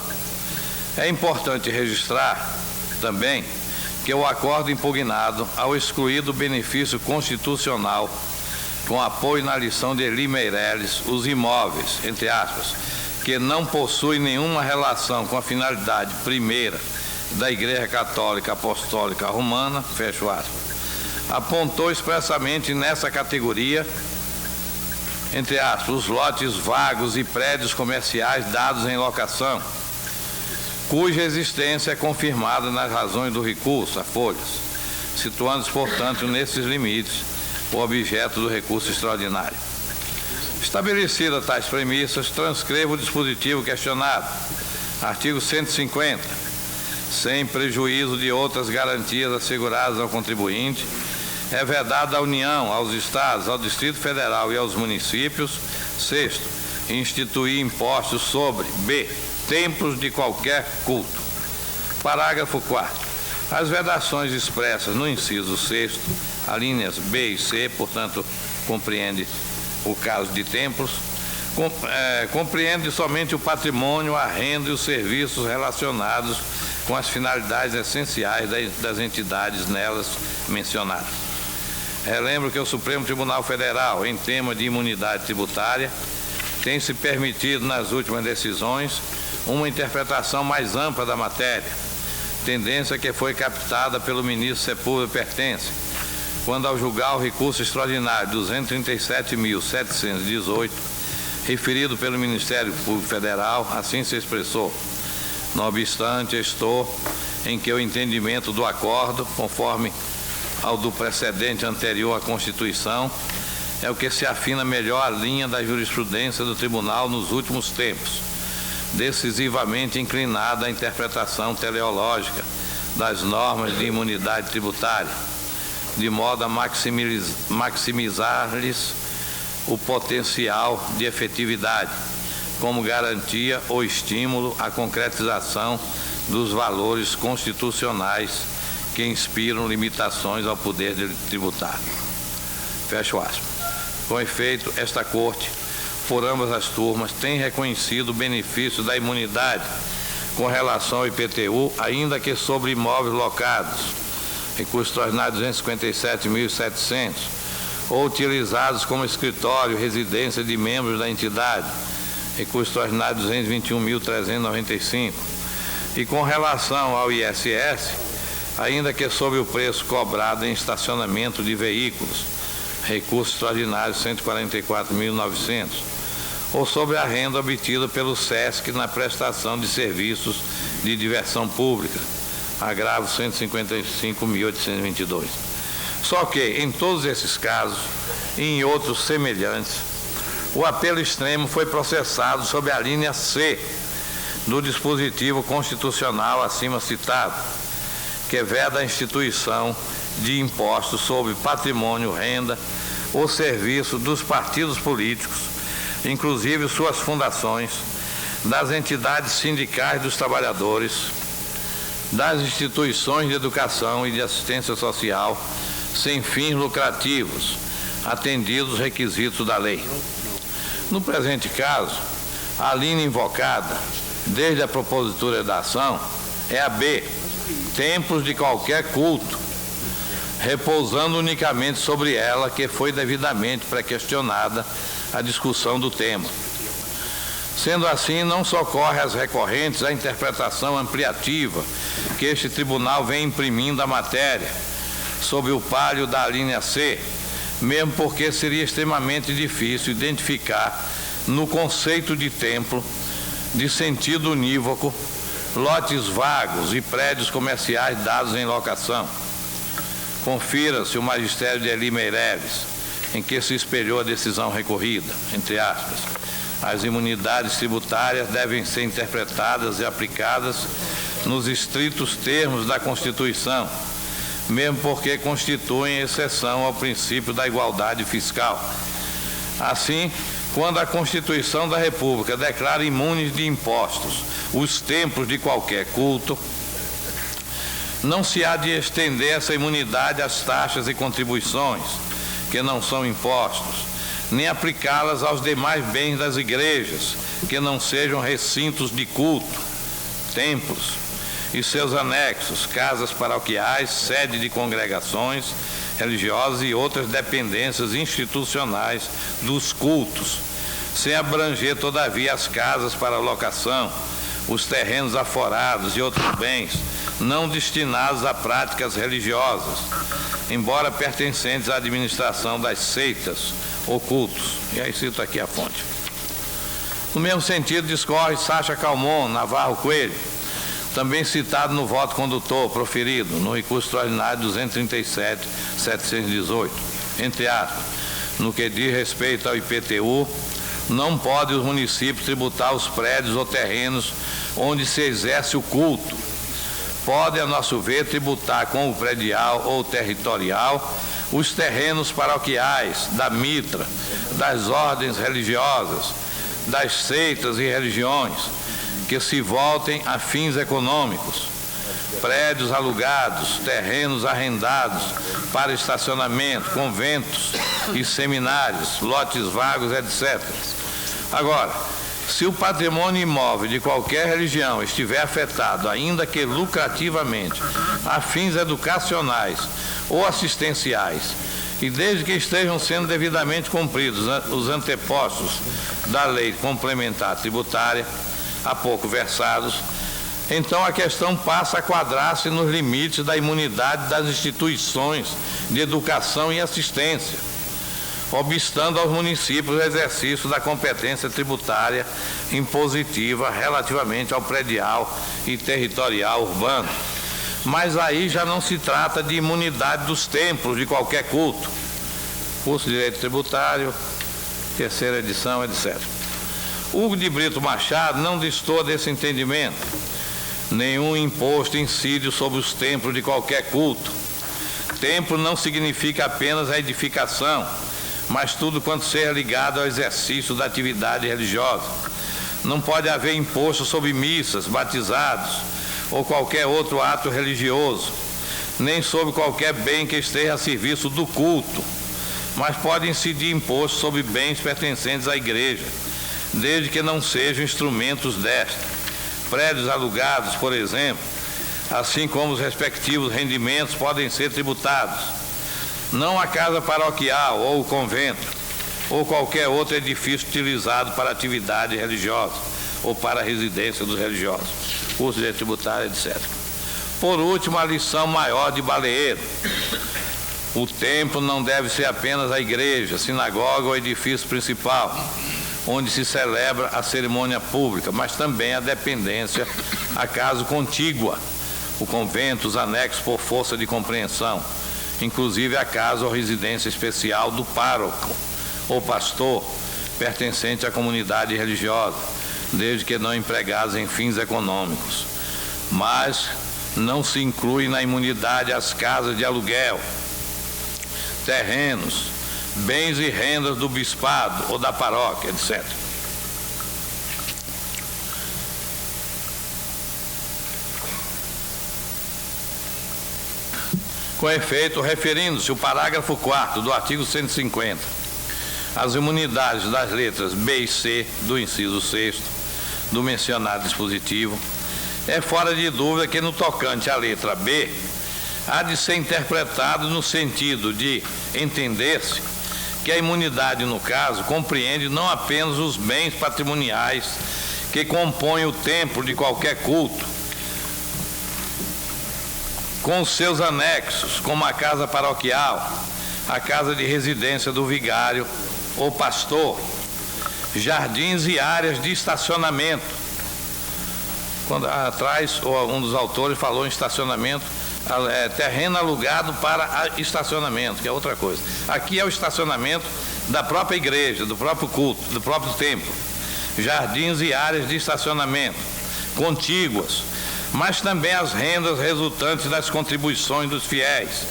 É importante registrar também que o acordo impugnado, ao excluir do benefício constitucional, com apoio na lição de Eli Meirelles, os imóveis, entre aspas, que não possuem nenhuma relação com a finalidade primeira da Igreja Católica Apostólica Romana, fecho aspas, apontou expressamente nessa categoria, entre aspas, os lotes vagos e prédios comerciais dados em locação, cuja existência é confirmada nas razões do recurso a folhas, situando-se, portanto, nesses limites o objeto do recurso extraordinário. Estabelecidas tais premissas, transcrevo o dispositivo questionado, artigo 150, sem prejuízo de outras garantias asseguradas ao contribuinte, é vedada à União, aos Estados, ao Distrito Federal e aos municípios. Sexto, instituir impostos sobre b. templos de qualquer culto. Parágrafo 4º. As vedações expressas no inciso 6º, alíneas B e C, portanto, compreende o caso de templos, compreende somente o patrimônio, a renda e os serviços relacionados com as finalidades essenciais das entidades nelas mencionadas. Relembro que o Supremo Tribunal Federal, em tema de imunidade tributária, tem se permitido nas últimas decisões uma interpretação mais ampla da matéria, tendência que foi captada pelo ministro Sepúlveda Pertence, quando, ao julgar o recurso extraordinário 237.718, referido pelo Ministério Público Federal, assim se expressou. Não obstante, estou em que o entendimento do acordo, conforme ao do precedente anterior à Constituição, é o que se afina melhor a linha da jurisprudência do Tribunal nos últimos tempos, decisivamente inclinada à interpretação teleológica das normas de imunidade tributária, de modo a maximizar-lhes o potencial de efetividade, como garantia ou estímulo à concretização dos valores constitucionais que inspiram limitações ao poder de tributar. Fecho aspas. Com efeito, esta Corte, por ambas as turmas, tem reconhecido o benefício da imunidade com relação ao IPTU, ainda que sobre imóveis locados, recurso extraordinário 257.700, ou utilizados como escritório, residência de membros da entidade, recurso extraordinário 221.395, e com relação ao ISS, ainda que sobre o preço cobrado em estacionamento de veículos, recurso extraordinário 144.900, ou sobre a renda obtida pelo SESC na prestação de serviços de diversão pública, agravo 155.822. Só que, em todos esses casos, e em outros semelhantes, o apelo extremo foi processado sob a linha C do dispositivo constitucional acima citado, que veda a instituição de impostos sobre patrimônio, renda ou serviço dos partidos políticos, inclusive suas fundações, das entidades sindicais dos trabalhadores, das instituições de educação e de assistência social, sem fins lucrativos, atendidos os requisitos da lei. No presente caso, a linha invocada, desde a propositura da ação, é a B, templos de qualquer culto, repousando unicamente sobre ela, que foi devidamente pré-questionada a discussão do tema. Sendo assim, não socorre às recorrentes a interpretação ampliativa que este tribunal vem imprimindo à matéria, sob o pálio da linha C, mesmo porque seria extremamente difícil identificar no conceito de templo, de sentido unívoco, lotes vagos e prédios comerciais dados em locação. Confira-se o magistério de Eli Meireles, em que se espelhou a decisão recorrida, entre aspas. As imunidades tributárias devem ser interpretadas e aplicadas nos estritos termos da Constituição, mesmo porque constituem exceção ao princípio da igualdade fiscal. Assim, quando a Constituição da República declara imunes de impostos os templos de qualquer culto, não se há de estender essa imunidade às taxas e contribuições, que não são impostos, nem aplicá-las aos demais bens das igrejas, que não sejam recintos de culto, templos e seus anexos, casas paroquiais, sede de congregações religiosas e outras dependências institucionais dos cultos, sem abranger, todavia, as casas para locação, os terrenos aforados e outros bens não destinados a práticas religiosas, embora pertencentes à administração das seitas ou cultos. E aí cito aqui a fonte. No mesmo sentido, discorre Sacha Calmon Navarro Coelho, também citado no voto condutor proferido no recurso extraordinário 237.718, entre aspas, no que diz respeito ao IPTU, não podem os municípios tributar os prédios ou terrenos onde se exerce o culto. Podem, a nosso ver, tributar com o predial ou territorial os terrenos paroquiais, da mitra, das ordens religiosas, das seitas e religiões, que se voltem a fins econômicos, prédios alugados, terrenos arrendados para estacionamento, conventos e seminários, lotes vagos, etc. Agora, se o patrimônio imóvel de qualquer religião estiver afetado, ainda que lucrativamente, a fins educacionais ou assistenciais, e desde que estejam sendo devidamente cumpridos os antepostos da lei complementar tributária, há pouco versados, então a questão passa a quadrar-se nos limites da imunidade das instituições de educação e assistência, obstando aos municípios o exercício da competência tributária impositiva relativamente ao predial e territorial urbano. Mas aí já não se trata de imunidade dos templos de qualquer culto. Curso de Direito Tributário, terceira edição, etc. Hugo de Brito Machado não destoa desse entendimento. Nenhum imposto incide sobre os templos de qualquer culto. Templo não significa apenas a edificação, mas tudo quanto seja ligado ao exercício da atividade religiosa. Não pode haver imposto sobre missas, batizados ou qualquer outro ato religioso, nem sobre qualquer bem que esteja a serviço do culto, mas pode incidir imposto sobre bens pertencentes à igreja, desde que não sejam instrumentos desta. Prédios alugados, por exemplo, assim como os respectivos rendimentos, podem ser tributados. Não a casa paroquial ou o convento, ou qualquer outro edifício utilizado para atividade religiosa ou para a residência dos religiosos, curso de tributário, etc. Por último, a lição maior de Baleeiro. O templo não deve ser apenas a igreja, sinagoga ou edifício principal, onde se celebra a cerimônia pública, mas também a dependência, a casa contígua, o convento, os anexos por força de compreensão, inclusive a casa ou residência especial do pároco ou pastor, pertencente à comunidade religiosa, desde que não empregados em fins econômicos. Mas não se inclui na imunidade as casas de aluguel, terrenos, bens e rendas do bispado ou da paróquia, etc. Com efeito, referindo-se o parágrafo 4º do artigo 150 às imunidades das letras B e C do inciso 6º do mencionado dispositivo, é fora de dúvida que no tocante à letra B, há de ser interpretado no sentido de entender-se que a imunidade, no caso, compreende não apenas os bens patrimoniais que compõem o templo de qualquer culto, com os seus anexos, como a casa paroquial, a casa de residência do vigário ou pastor, jardins e áreas de estacionamento. Quando atrás um dos autores falou em estacionamento, terreno alugado para estacionamento, que é outra coisa. Aqui é o estacionamento da própria igreja, do próprio culto, do próprio templo. Jardins e áreas de estacionamento contíguas, mas também as rendas resultantes das contribuições dos fiéis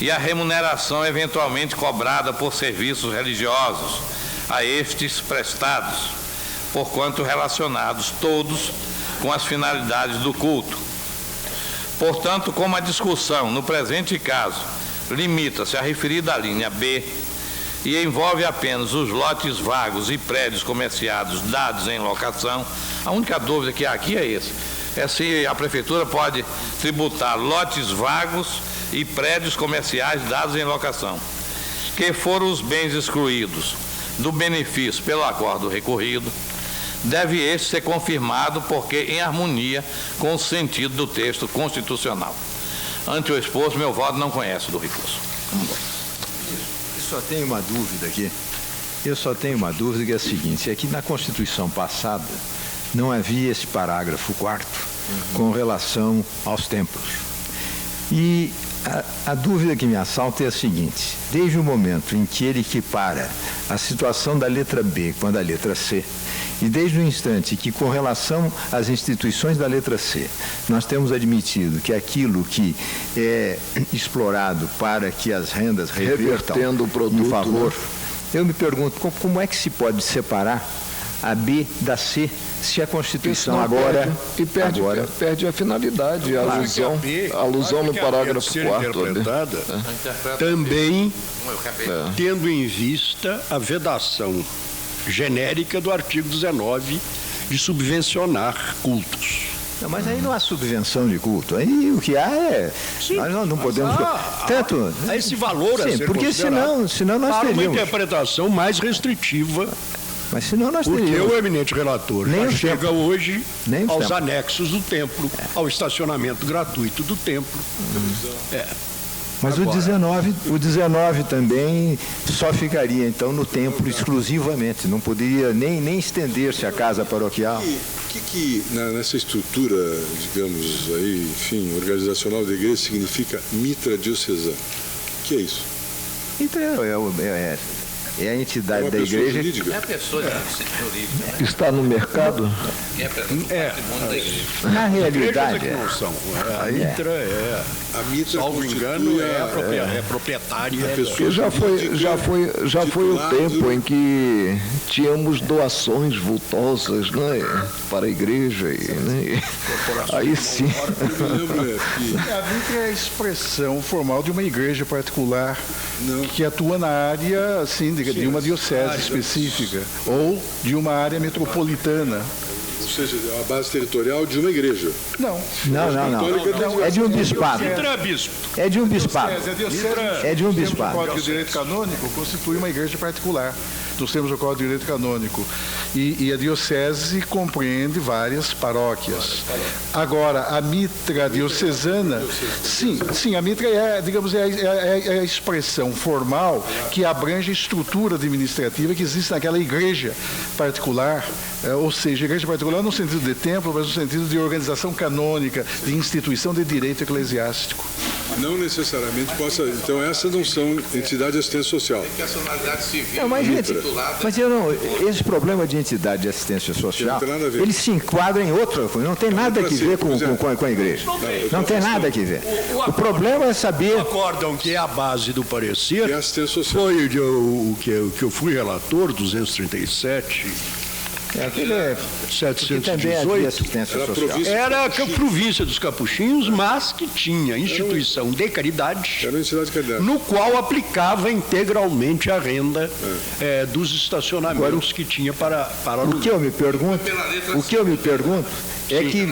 e a remuneração eventualmente cobrada por serviços religiosos a estes prestados, porquanto relacionados todos com as finalidades do culto. Portanto, como a discussão, no presente caso, limita-se à referida linha B e envolve apenas os lotes vagos e prédios comerciados dados em locação, a única dúvida que há aqui é se a prefeitura pode tributar lotes vagos e prédios comerciais dados em locação, que foram os bens excluídos do benefício pelo acordo recorrido, deve este ser confirmado porque em harmonia com o sentido do texto constitucional. Ante o exposto, meu voto não conhece do recurso. Eu só tenho uma dúvida aqui. Que é a seguinte: aqui na Constituição passada não havia esse parágrafo 4º com relação aos templos. E a dúvida que me assalta é a seguinte: desde o momento em que ele equipara a situação da letra B com a da letra C, e desde o instante que, com relação às instituições da letra C, nós temos admitido que aquilo que é explorado para que as rendas revertam revertendo o produto, em favor, né? Eu me pergunto como é que se pode separar a B da C se a Constituição agora... Perde a finalidade, a alusão no parágrafo 4º. Também tendo em vista a vedação genérica do artigo 19 de subvencionar cultos. Não, mas aí não há subvenção de culto. Aí o que há é... Sim, nós não podemos... tanto... Há esse valor a ser porque senão nós para teríamos... uma interpretação mais restritiva. Mas senão nós teríamos... Porque o eminente relator já chega hoje aos anexos do templo, ao estacionamento gratuito do templo. Mas Agora, o 19 também só ficaria, então, no templo exclusivamente. Não poderia nem estender-se a casa paroquial. Nessa estrutura, digamos, aí, enfim, organizacional da igreja, significa mitra diocesana? O que é isso? Mitra é a entidade da igreja. É a pessoa jurídica. Está no mercado? Na realidade, a mitra, salvo engano, é proprietária. Porque já foi o tempo em que tínhamos doações vultosas, né, para a igreja. Né? Aí sim. A mitra é a expressão formal de uma igreja particular que atua na área, assim, de uma diocese específica ou de uma área metropolitana. Ou seja, a base territorial de uma igreja. Não. É de um bispado. É de um bispado. É de um bispado. O Código de Direito Canônico constitui uma igreja particular. Nós temos o Código de Direito Canônico. E a diocese compreende várias paróquias. Agora, a mitra diocesana, sim, a mitra digamos, é a expressão formal que abrange a estrutura administrativa que existe naquela igreja particular, ou seja, igreja particular no sentido de templo, mas no sentido de organização canônica, de instituição de direito eclesiástico. Não necessariamente possa. Então, essas não são entidade de assistência social. Personalidade civil. Não, mas, gente, esse problema de entidade de assistência social, ele se enquadra em outra coisa, não tem nada a ver com a igreja. Não tem nada a ver. O problema é saber. Acordam que é a base do parecer foi o que eu fui relator, 237. Aquele é 718, assistência social. Era a província dos Capuchinhos, mas que tinha instituição de caridade, no qual aplicava integralmente a renda dos estacionamentos que tinha para o que eu me pergunto é que,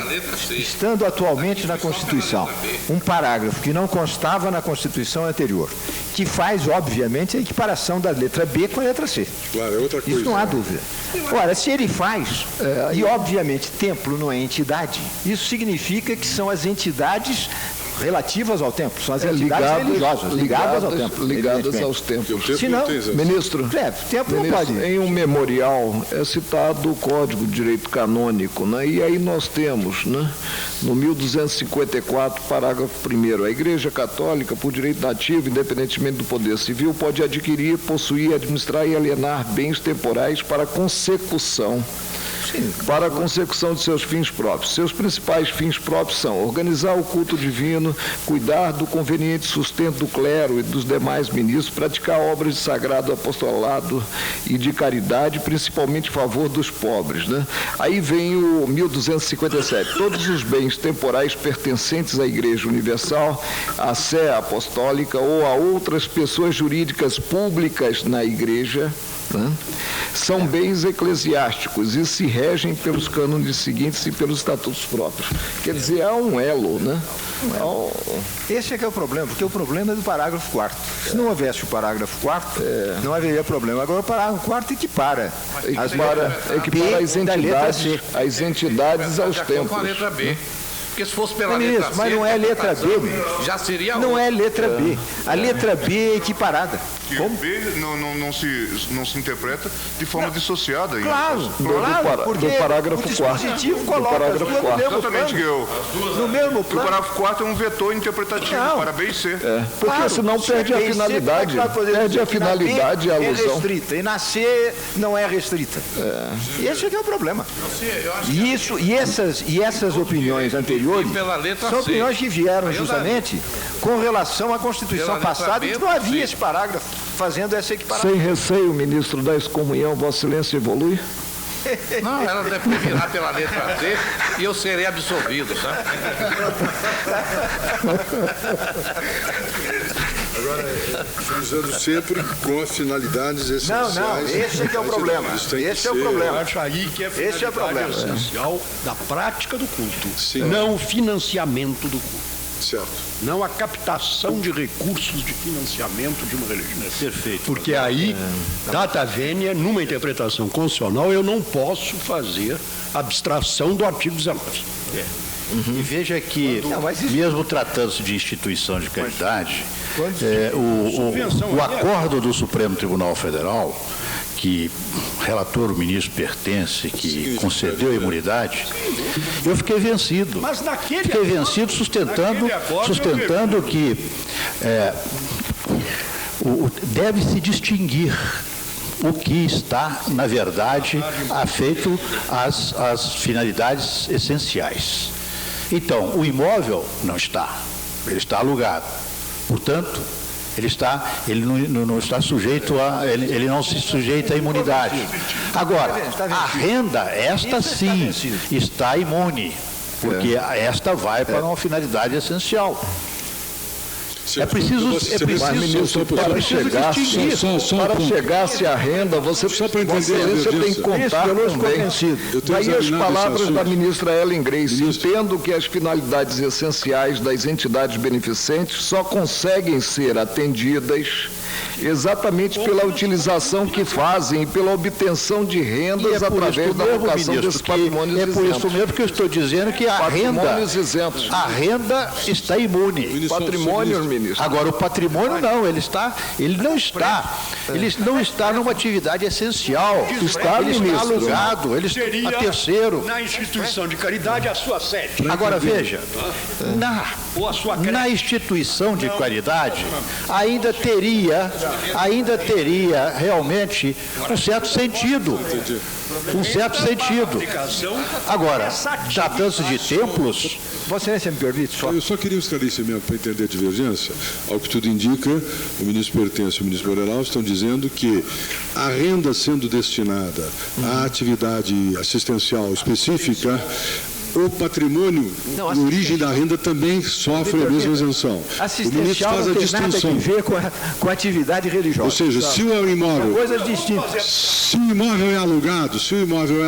estando atualmente na Constituição, um parágrafo que não constava na Constituição anterior, que faz, obviamente, a equiparação da letra B com a letra C. Claro, é outra coisa. Isso não há dúvida. Ora, se ele faz, e obviamente templo não é entidade, isso significa que são as entidades relativas ao templo, são as entidades religiosas, ligadas ao templo. Ligadas aos templos. Se não, ministro, templo não pode. Em um memorial é citado o Código de Direito Canônico, né? E aí nós temos, né, no 1254, parágrafo 1º, a Igreja Católica, por direito nativo, independentemente do poder civil, pode adquirir, possuir, administrar e alienar bens temporais para consecução de seus fins próprios. Seus principais fins próprios são organizar o culto divino, cuidar do conveniente sustento do clero e dos demais ministros, praticar obras de sagrado apostolado e de caridade, principalmente em favor dos pobres, né? Aí vem o 1257. Todos os bens temporais pertencentes à Igreja Universal, à Sé Apostólica ou a outras pessoas jurídicas públicas na Igreja, né, são bens eclesiásticos e se regem pelos cânones seguintes e pelos estatutos próprios. Quer dizer, há um elo, né? Esse é que é o problema, porque o problema é do parágrafo 4º. Se não houvesse o parágrafo 4º, não haveria problema. Agora o parágrafo 4º equipara as entidades aos templos. Com a letra B. Porque se fosse pela letra C, mas não é letra B, já seria não é letra B. A letra B é equiparada. Que o B não se interpreta de forma dissociada. Claro, porque do parágrafo 4º. O dispositivo coloca as duas no mesmo plano. No mesmo plano. O parágrafo 4º é um vetor interpretativo para B e C. Porque senão perde a finalidade. Perde a finalidade e a alusão. É restrita, e na C não é restrita. E esse é que é o problema. E essas opiniões anteriores são opiniões que vieram justamente com relação à Constituição passada, e que não havia esse parágrafo fazendo essa equiparação. Sem receio, ministro da excomunhão, Vossa Excelência evolui? Não, ela deve virar pela letra D e eu serei absolvido, tá? Agora, usando sempre com as finalidades essenciais. Não, esse é que é o problema. Esse é o problema. Acho aí que é a finalidade essencial da prática do culto, não o financiamento do culto. Certo. Não a captação de recursos de financiamento de uma religião. Perfeito. Porque aí, data vênia, numa interpretação constitucional, eu não posso fazer abstração do artigo 19. E veja que, mesmo tratando-se de instituição de caridade, o acordo do Supremo Tribunal Federal, que relator o ministro pertence, que concedeu a imunidade, eu fiquei vencido. Fiquei vencido sustentando que deve-se distinguir o que está, na verdade, afeito às finalidades essenciais. Então, o imóvel não está, ele está alugado. Portanto, ele não está sujeito ele não se sujeita à imunidade. Agora, a renda, esta sim, está imune, porque esta vai para uma finalidade essencial. É preciso chegar-se à renda, você tem que contar também. Daí as palavras da ministra Ellen Grace: entendo que as finalidades essenciais das entidades beneficentes só conseguem ser atendidas exatamente pela utilização que fazem e pela obtenção de rendas através da alocação desses patrimônios isentos. É por isso mesmo que eu estou dizendo que a renda está imune. Patrimônio, ministro. Agora, o patrimônio não, ele não está numa atividade essencial. Ele está alugado, ele está a terceiro. Na instituição de caridade, a sua sede. Agora, veja, na instituição de caridade, ainda teria realmente um certo sentido. Agora, tratando-se de templos, Vossa Excelência me permite só... Eu só queria um esclarecimento para entender a divergência. Ao que tudo indica, o ministro Pertence e o ministro Morelau estão dizendo que a renda sendo destinada à atividade assistencial específica, o patrimônio, a origem da renda também sofre a mesma isenção. O ministro faz a distinção. Nada a ver com a atividade religiosa. Ou seja, se o imóvel... São coisas distintas. Se o imóvel é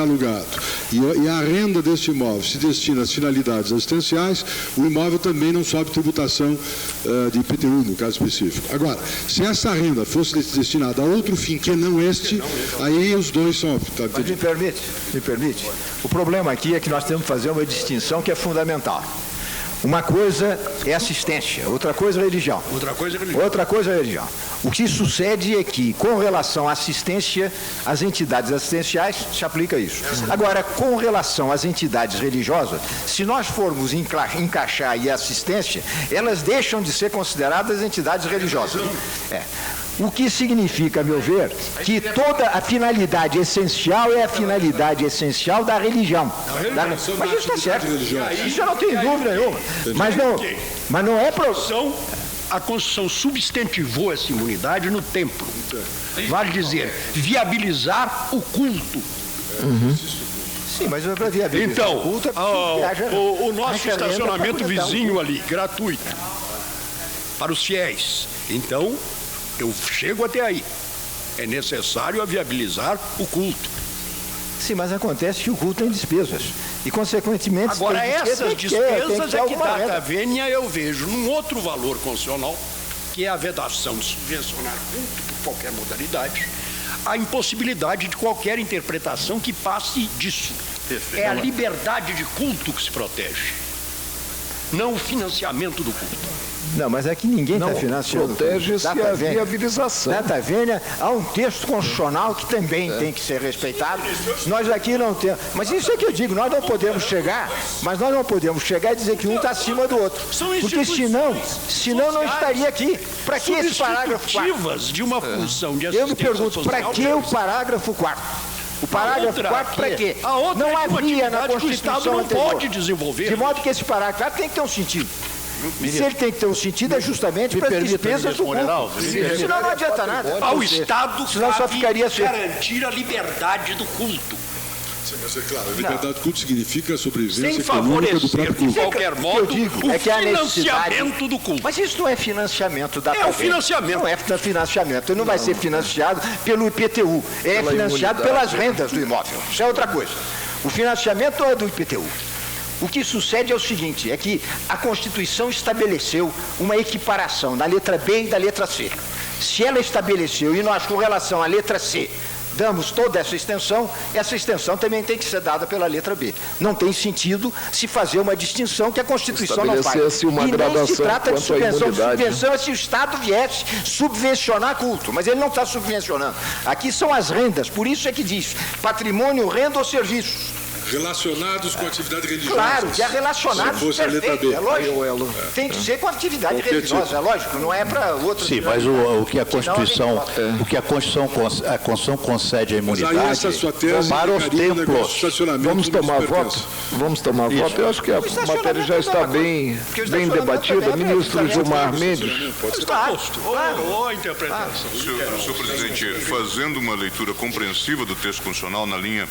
alugado, e a renda deste imóvel se destina às finalidades assistenciais, o imóvel também não sofre tributação de IPTU, no caso específico. Agora, se essa renda fosse destinada a outro fim que não este, aí os dois são... Mas me permite. O problema aqui é que nós temos que fazer uma distinção que é fundamental. Uma coisa é assistência, outra coisa é religião. Outra coisa é religião. O que sucede é que, com relação à assistência, às entidades assistenciais, se aplica isso. Agora, com relação às entidades religiosas, se nós formos encaixar aí a assistência, elas deixam de ser consideradas entidades religiosas. O que significa, a meu ver, que toda a finalidade essencial é a finalidade essencial da religião. Mas isso está certo. Isso eu não tenho dúvida nenhuma. Mas não é a Constituição substantivou essa imunidade no templo. Vale dizer, viabilizar o culto. Sim, mas para viabilizar então, o culto o nosso estacionamento vizinho ali, gratuito, para os fiéis. Então, eu chego até aí. É necessário viabilizar o culto. Sim, mas acontece que o culto tem despesas. E, consequentemente... Agora, essas despesas é que data vênia eu vejo num outro valor constitucional, que é a vedação de subvencionar culto por qualquer modalidade, a impossibilidade de qualquer interpretação que passe disso. É a liberdade de culto que se protege, não o financiamento do culto. Não, mas é que ninguém está financiando. Protege-se a viabilização. Data vênia, há um texto constitucional que também tem que ser respeitado. Nós aqui não temos. Mas isso é que eu digo, nós não podemos chegar e dizer que um está acima do outro. Porque senão não estaria aqui. Para que esse parágrafo 4? De uma função de assistência. Eu me pergunto, para que o parágrafo 4? O parágrafo 4 para quê? Não havia na Constituição anterior. Pode desenvolver. De modo que esse parágrafo 4 tem que ter um sentido. Se ele tem que ter um sentido, é justamente para as despesas do culto. Senão não adianta nada. Ao Estado senão só ficaria garantir a liberdade do culto. Mas é claro, a liberdade do culto significa a sobrevivência sem favorecer do próprio culto. De qualquer modo, o financiamento do culto. Mas isso não é financiamento da É o financiamento. Não é financiamento. Ele não vai ser financiado pelo IPTU. É financiado pelas rendas do imóvel. Isso é outra coisa. O financiamento não é do IPTU. O que sucede é o seguinte, é que a Constituição estabeleceu uma equiparação da letra B e da letra C. Se ela estabeleceu, e nós com relação à letra C, damos toda essa extensão também tem que ser dada pela letra B. Não tem sentido se fazer uma distinção que a Constituição não faz. Uma e nem se trata de subvenção. Subvenção é se o Estado viesse subvencionar culto, mas ele não está subvencionando. Aqui são as rendas, por isso é que diz patrimônio, renda ou serviços. Relacionados com atividade religiosa. Claro, que é relacionado, perfeito, é lógico. Tem que ser com atividade religiosa, é lógico, não é para outros. Sim, mas o que a Constituição, a Constituição concede a imunidade para os templos. Vamos tomar voto. Eu acho que a matéria já está bem debatida. Ministro Gilmar Mendes. Claro, ou a interpretação. Senhor presidente, fazendo uma leitura compreensiva do texto constitucional na linha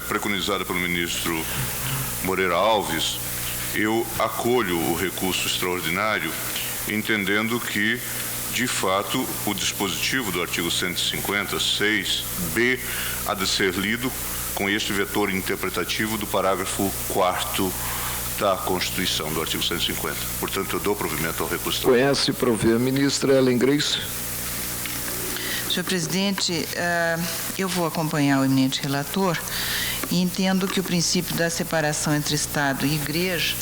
preconizada pelo ministro Moreira Alves, eu acolho o recurso extraordinário, entendendo que, de fato, o dispositivo do artigo 150(6)b há de ser lido com este vetor interpretativo do parágrafo 4º da Constituição, do artigo 150. Portanto, eu dou provimento ao recurso. Conhece e provê a ministra Ellen Grace. Senhor presidente, eu vou acompanhar o eminente relator e entendo que o princípio da separação entre Estado e Igreja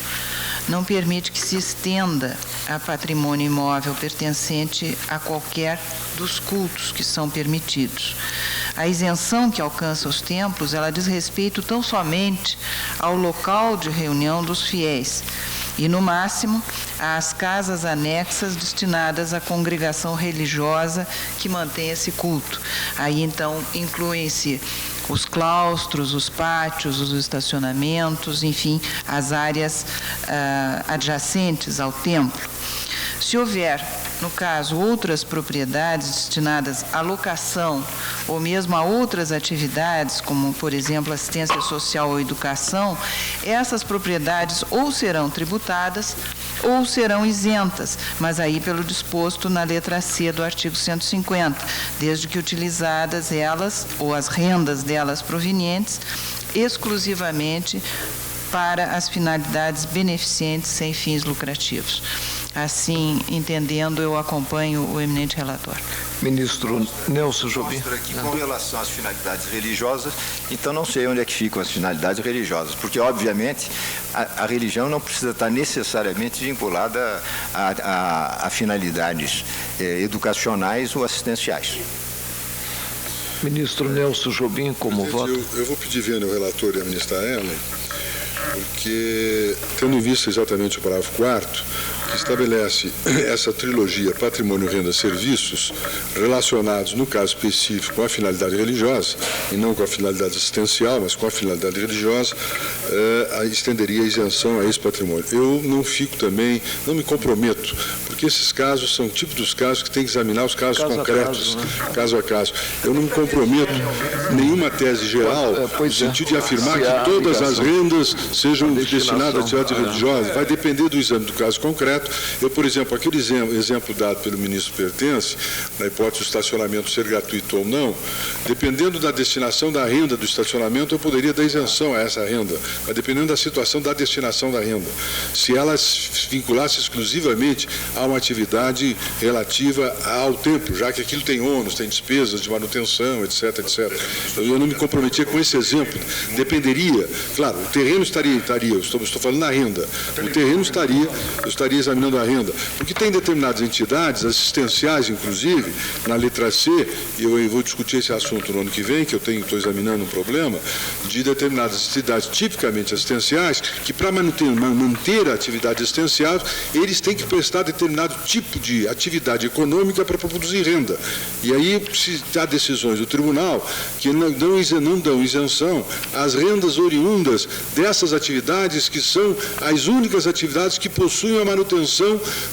não permite que se estenda a patrimônio imóvel pertencente a qualquer dos cultos que são permitidos. A isenção que alcança os templos, ela diz respeito tão somente ao local de reunião dos fiéis e, no máximo, às casas anexas destinadas à congregação religiosa que mantém esse culto. Aí, então, incluem-se os claustros, os pátios, os estacionamentos, enfim, as áreas adjacentes ao templo. Se houver, no caso, outras propriedades destinadas à locação ou mesmo a outras atividades, como, por exemplo, assistência social ou educação, essas propriedades ou serão tributadas ou serão isentas, mas aí pelo disposto na letra C do artigo 150, desde que utilizadas elas ou as rendas delas provenientes exclusivamente para as finalidades beneficentes sem fins lucrativos. Assim, entendendo, eu acompanho o eminente relator. Ministro Nelson Jobim. Aqui, com relação às finalidades religiosas, então não sei onde é que ficam as finalidades religiosas, porque, obviamente, a religião não precisa estar necessariamente vinculada a finalidades educacionais ou assistenciais. Ministro Nelson Jobim, como voto? Eu vou pedir vênia ao relator e à ministra Ellen, porque, tendo em vista exatamente o parágrafo 4º, que estabelece essa trilogia patrimônio, renda, serviços, relacionados, no caso específico, com a finalidade religiosa, e não com a finalidade assistencial, mas com a finalidade religiosa, estenderia a isenção a esse patrimônio. Eu não fico também, não me comprometo, porque esses casos são o tipo dos casos que tem que examinar os casos concretos, caso a caso. Eu não me comprometo em nenhuma tese geral, no sentido de afirmar que todas as rendas sejam destinadas à atividade religiosa. Vai depender do exame do caso concreto. Eu, por exemplo, aquele exemplo dado pelo ministro Pertence, na hipótese do estacionamento ser gratuito ou não, dependendo da destinação da renda do estacionamento, eu poderia dar isenção a essa renda, mas dependendo da situação da destinação da renda. Se ela se vinculasse exclusivamente a uma atividade relativa ao templo, já que aquilo tem ônus, tem despesas de manutenção, etc, etc. Eu não me comprometia com esse exemplo. Dependeria, claro, o terreno estaria, eu estou falando na renda, o terreno eu estaria examinando a renda, porque tem determinadas entidades assistenciais, inclusive, na letra C, e eu vou discutir esse assunto no ano que vem, que estou examinando um problema, de determinadas entidades tipicamente assistenciais, que para manter a atividade assistencial, eles têm que prestar determinado tipo de atividade econômica para produzir renda. E aí, se há decisões do tribunal que não dão isenção às rendas oriundas dessas atividades, que são as únicas atividades que possuem a manutenção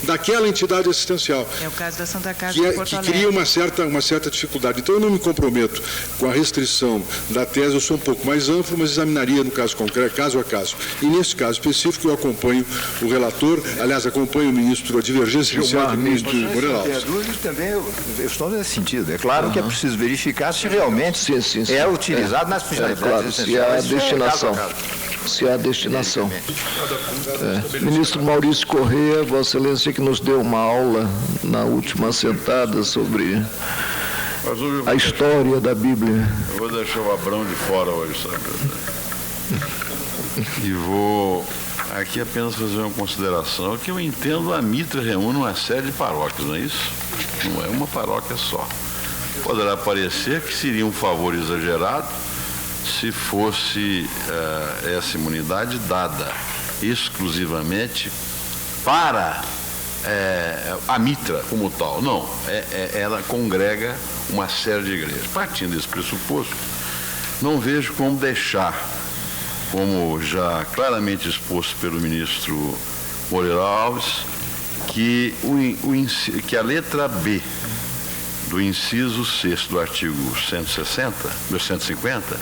daquela entidade assistencial. É o caso da Santa Casa de Porto Alegre. Que cria uma certa dificuldade. Então, eu não me comprometo com a restrição da tese, eu sou um pouco mais amplo, mas examinaria no caso concreto, caso a caso. E nesse caso específico, eu acompanho o relator, aliás, acompanho o ministro, a divergência inicial do ministro Moreira Alves. Também eu estou nesse sentido. É claro que é preciso verificar se realmente é utilizado nas finalidades essenciais. Se há destinação. Ministro Maurício Corrêa, Vossa Excelência que nos deu uma aula na última sentada sobre a história da Bíblia. Eu vou deixar o Abrão de fora hoje, sabe? E vou aqui apenas fazer uma consideração, que eu entendo a Mitra reúne uma série de paróquias, não é isso? Não é uma paróquia só. Poderá parecer que seria um favor exagerado se fosse essa imunidade dada exclusivamente para a Mitra como tal. Não, ela congrega uma série de igrejas. Partindo desse pressuposto, não vejo como deixar, como já claramente exposto pelo ministro Moreira Alves, que a letra B do inciso 6º do artigo 150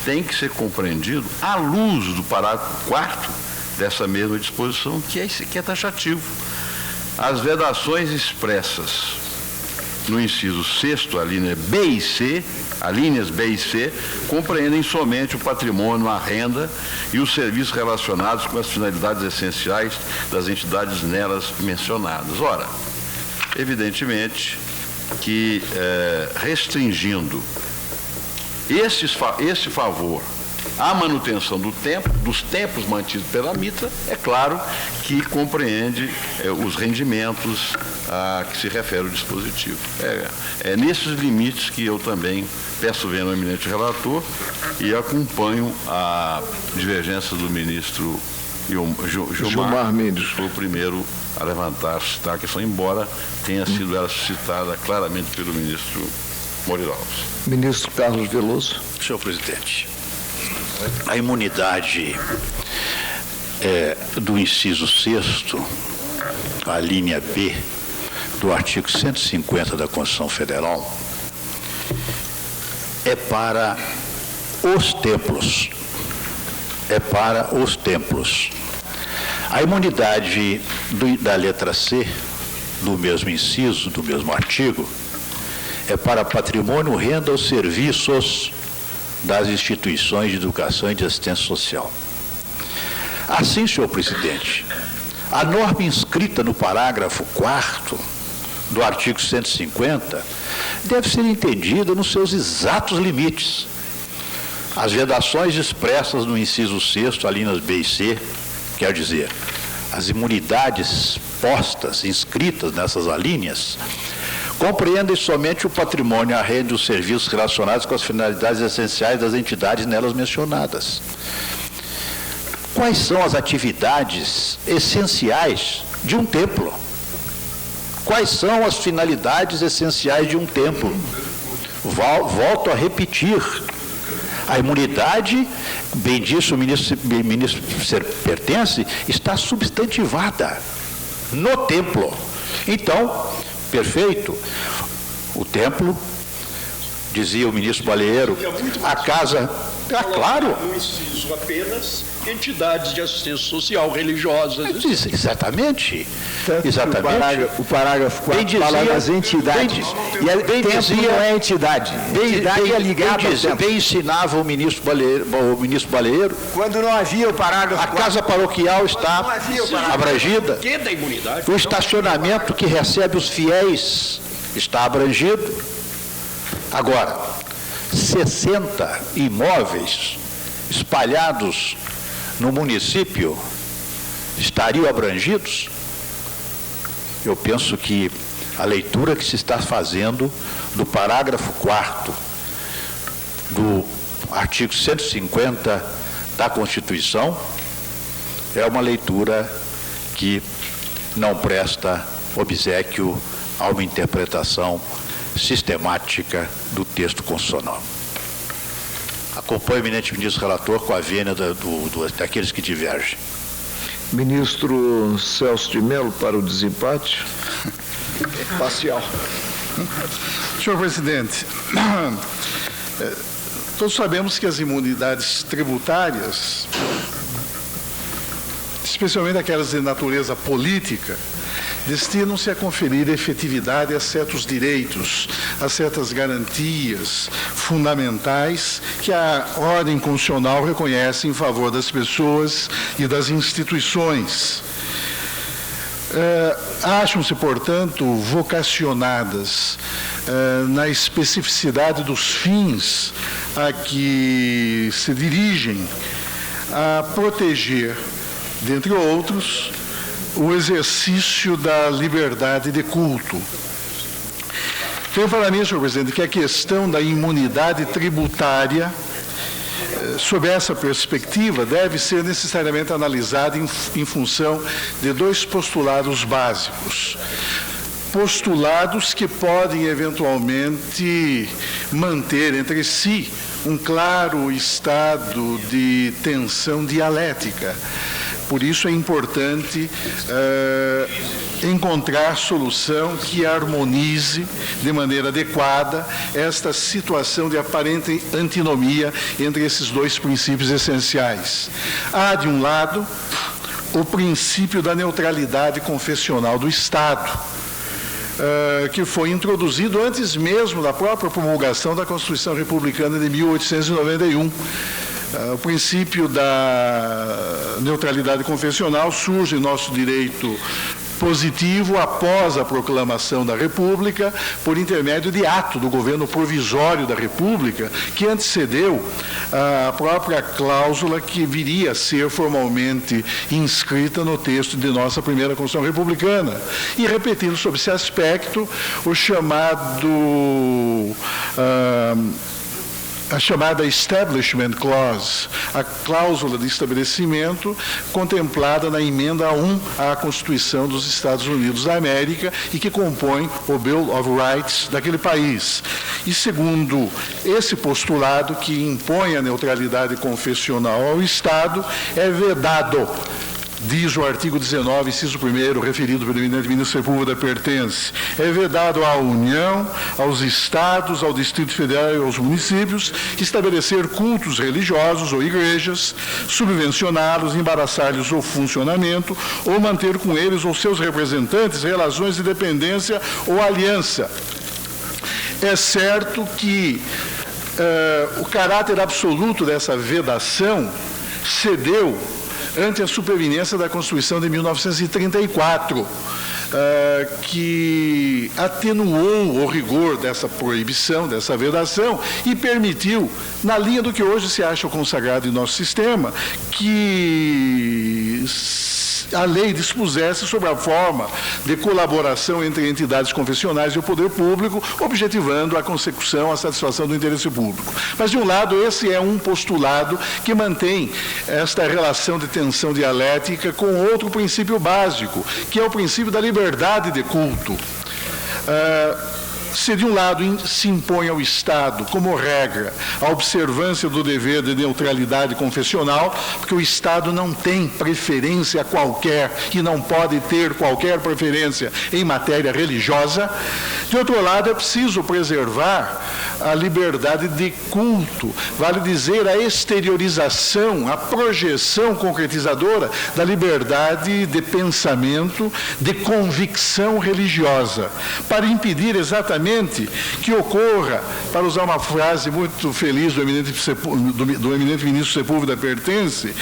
tem que ser compreendido à luz do parágrafo 4º dessa mesma disposição, que é taxativo. As vedações expressas no inciso 6º, a linha B e C, as linhas B e C, compreendem somente o patrimônio, a renda e os serviços relacionados com as finalidades essenciais das entidades nelas mencionadas. Ora, evidentemente que restringindo esse favor à manutenção dos templos mantidos pela Mitra, é claro que compreende os rendimentos a que se refere o dispositivo. É nesses limites que eu também peço vendo o eminente relator e acompanho a divergência do ministro Gilmar Mendes. Foi o primeiro a levantar, citar a questão, embora tenha sido ela suscitada claramente pelo ministro Moreira Alves. Ministro Carlos Veloso. Senhor presidente, a imunidade do inciso 6º, a linha B do artigo 150 da Constituição Federal, é para os templos. É para os templos. A imunidade da letra C, do mesmo inciso, do mesmo artigo, é para patrimônio, renda ou serviços das instituições de educação e de assistência social. Assim, senhor presidente, a norma inscrita no parágrafo 4º do artigo 150 deve ser entendida nos seus exatos limites. As vedações expressas no inciso 6º, alíneas B e C, quer dizer, as imunidades postas, inscritas nessas alíneas, compreendem somente o patrimônio, a renda e os serviços relacionados com as finalidades essenciais das entidades nelas mencionadas. Quais são as atividades essenciais de um templo? Quais são as finalidades essenciais de um templo? Volto a repetir. A imunidade, bem disse o ministro pertence, está substantivada no templo. Então, perfeito, o templo, dizia o ministro Baleiro, a casa, claro. No inciso apenas entidades de assistência social, religiosas. Exatamente. Exatamente. O parágrafo 4 fala das entidades. E o templo não é entidade. Entidade é ligada ao templo. Bem ensinava o ministro Baleiro. Quando não havia o parágrafo 4. A casa paroquial está abrangida. O estacionamento que recebe os fiéis está abrangido. Agora, 60 imóveis espalhados no município estariam abrangidos? Eu penso que a leitura que se está fazendo do parágrafo 4º do artigo 150 da Constituição é uma leitura que não presta obséquio a uma interpretação sistemática do texto constitucional. Acompanho o eminente ministro relator com a vênia daqueles que divergem. Ministro Celso de Mello para o desempate. Parcial. Senhor presidente, todos sabemos que as imunidades tributárias, especialmente aquelas de natureza política, destinam-se a conferir efetividade a certos direitos, a certas garantias fundamentais que a ordem constitucional reconhece em favor das pessoas e das instituições. Acham-se, portanto, vocacionadas na especificidade dos fins a que se dirigem a proteger, dentre outros, o exercício da liberdade de culto. Tenho para mim, senhor presidente, que a questão da imunidade tributária, sob essa perspectiva, deve ser necessariamente analisada em função de dois postulados básicos. Postulados que podem, eventualmente, manter entre si um claro estado de tensão dialética. Por isso é importante encontrar solução que harmonize de maneira adequada esta situação de aparente antinomia entre esses dois princípios essenciais. Há, de um lado, o princípio da neutralidade confessional do Estado, que foi introduzido antes mesmo da própria promulgação da Constituição Republicana de 1891. O princípio da neutralidade confessional surge em nosso direito positivo após a proclamação da República, por intermédio de ato do governo provisório da República, que antecedeu a própria cláusula que viria a ser formalmente inscrita no texto de nossa primeira Constituição Republicana. E repetindo sobre esse aspecto, o chamado a chamada Establishment Clause, a cláusula de estabelecimento contemplada na emenda 1 à Constituição dos Estados Unidos da América e que compõe o Bill of Rights daquele país. E segundo esse postulado, que impõe a neutralidade confessional ao Estado, é vedado, diz o artigo 19, inciso 1º, referido pelo eminente ministro Sepúlveda Pertence, é vedado à União, aos Estados, ao Distrito Federal e aos municípios estabelecer cultos religiosos ou igrejas, subvencioná-los, embaraçar-lhes o funcionamento ou manter com eles ou seus representantes relações de dependência ou aliança. É certo que o caráter absoluto dessa vedação cedeu ante a superveniência da Constituição de 1934, que atenuou o rigor dessa proibição, dessa vedação, e permitiu, na linha do que hoje se acha consagrado em nosso sistema, que a lei dispusesse sobre a forma de colaboração entre entidades confessionais e o poder público, objetivando a consecução, a satisfação do interesse público. Mas, de um lado, esse é um postulado que mantém esta relação de tensão dialética com outro princípio básico, que é o princípio da liberdade de culto. Se de um lado se impõe ao Estado, como regra, a observância do dever de neutralidade confessional, porque o Estado não tem preferência qualquer e não pode ter qualquer preferência em matéria religiosa, de outro lado é preciso preservar a liberdade de culto, vale dizer a exteriorização, a projeção concretizadora da liberdade de pensamento, de convicção religiosa, para impedir exatamente que ocorra, para usar uma frase muito feliz do eminente ministro Sepúlveda Pertence,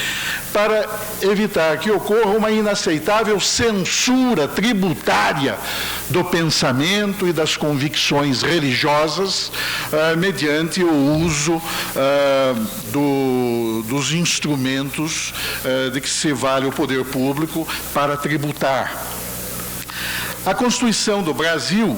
para evitar que ocorra uma inaceitável censura tributária do pensamento e das convicções religiosas mediante o uso dos instrumentos de que se vale o poder público para tributar. A Constituição do Brasil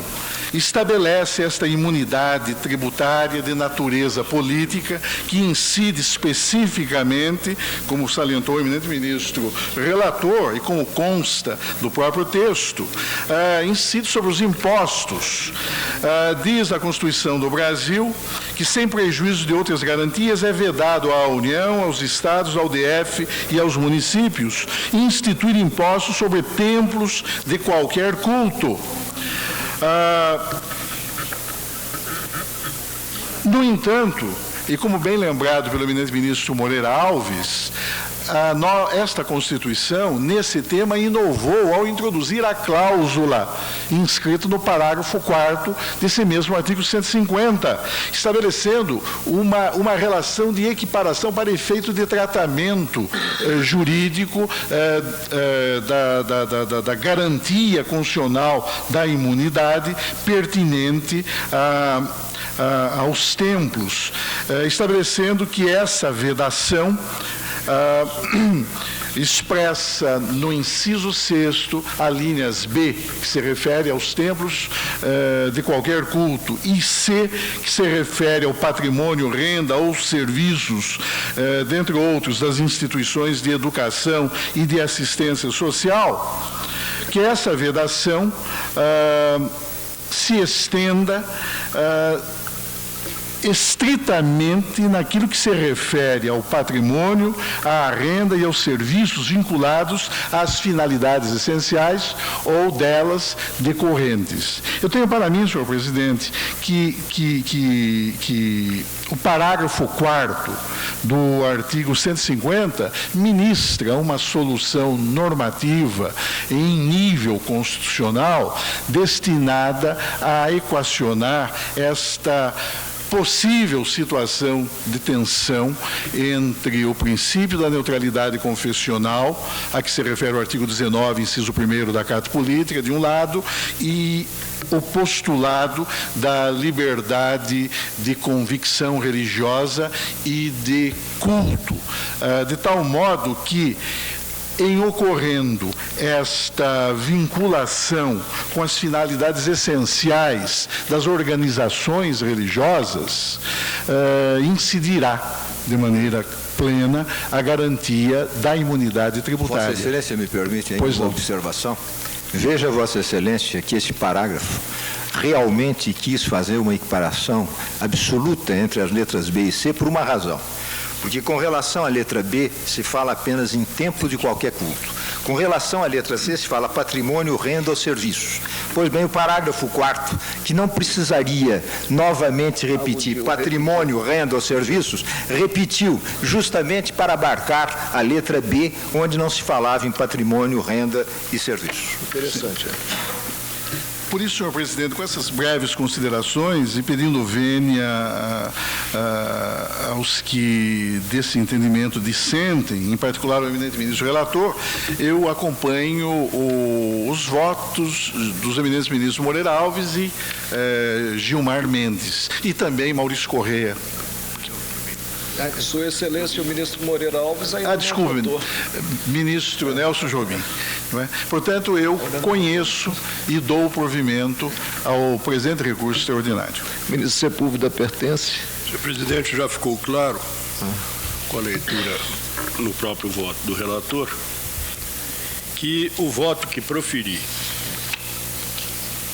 estabelece esta imunidade tributária de natureza política que incide especificamente, como salientou o eminente ministro relator e como consta do próprio texto, incide sobre os impostos. Diz a Constituição do Brasil que, sem prejuízo de outras garantias, é vedado à União, aos Estados, ao DF e aos municípios instituir impostos sobre templos de qualquer culto. No entanto, e como bem lembrado pelo eminente ministro Moreira Alves, esta Constituição, nesse tema, inovou ao introduzir a cláusula inscrita no parágrafo 4º desse mesmo artigo 150, estabelecendo uma relação de equiparação para efeito de tratamento jurídico da garantia constitucional da imunidade pertinente aos templos, estabelecendo que essa vedação expressa no inciso 6º, alíneas B, que se refere aos templos de qualquer culto, e C, que se refere ao patrimônio, renda ou serviços, dentre outros, das instituições de educação e de assistência social, que essa vedação se estenda estritamente naquilo que se refere ao patrimônio, à renda e aos serviços vinculados às finalidades essenciais ou delas decorrentes. Eu tenho para mim, senhor presidente, que o parágrafo 4º do artigo 150 ministra uma solução normativa em nível constitucional destinada a equacionar esta possível situação de tensão entre o princípio da neutralidade confessional, a que se refere o artigo 19, inciso 1º da Carta Política, de um lado, e o postulado da liberdade de convicção religiosa e de culto, de tal modo que, em ocorrendo esta vinculação com as finalidades essenciais das organizações religiosas, incidirá de maneira plena a garantia da imunidade tributária. Vossa Excelência, me permite aí uma observação? Veja, Vossa Excelência, que esse parágrafo realmente quis fazer uma equiparação absoluta entre as letras B e C por uma razão. Porque com relação à letra B, se fala apenas em tempo de qualquer culto. Com relação à letra C, se fala patrimônio, renda ou serviços. Pois bem, o parágrafo 4º, que não precisaria novamente repetir patrimônio, renda ou serviços, repetiu justamente para abarcar a letra B, onde não se falava em patrimônio, renda e serviços. Interessante. Por isso, senhor presidente, com essas breves considerações e pedindo vênia aos que desse entendimento dissentem, em particular o eminente ministro relator, eu acompanho os votos dos eminentes ministros Moreira Alves e Gilmar Mendes, e também Maurício Correia. Sua Excelência, o ministro Moreira Alves ainda desculpe, ministro Nelson Jobim. Não é? Portanto, eu conheço e dou provimento ao presente recurso extraordinário. Ministro Sepúlveda pertence. Senhor presidente, já ficou claro, com a leitura no próprio voto do relator, que o voto que proferi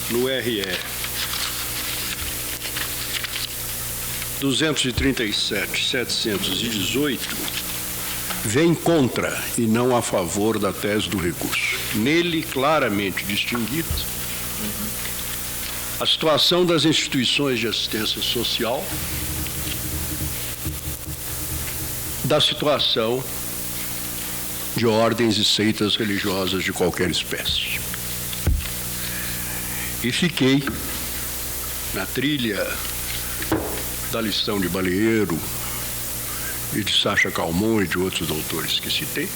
no RE 237.718 vem contra e não a favor da tese do recurso. Nele, claramente distinguida a situação das instituições de assistência social da situação de ordens e seitas religiosas de qualquer espécie. E fiquei na trilha da lição de Baleiro e de Sacha Calmon e de outros doutores que citei,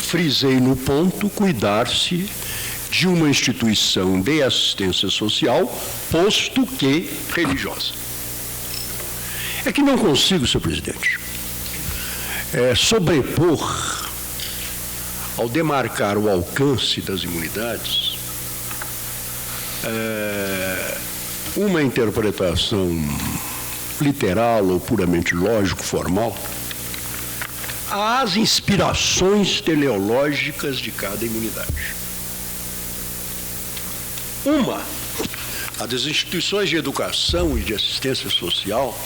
frisei no ponto cuidar-se de uma instituição de assistência social, posto que religiosa. É que não consigo, senhor presidente, sobrepor, ao demarcar o alcance das imunidades, uma interpretação literal ou puramente lógico-formal às inspirações teleológicas de cada imunidade. Uma, a das instituições de educação e de assistência social,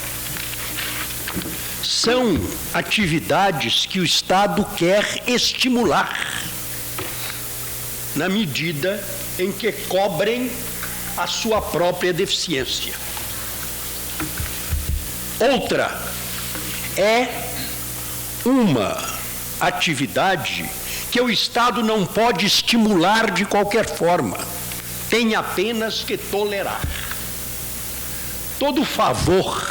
são atividades que o Estado quer estimular, na medida em que cobrem a sua própria deficiência. Outra é uma atividade que o Estado não pode estimular de qualquer forma, tem apenas que tolerar. Todo favor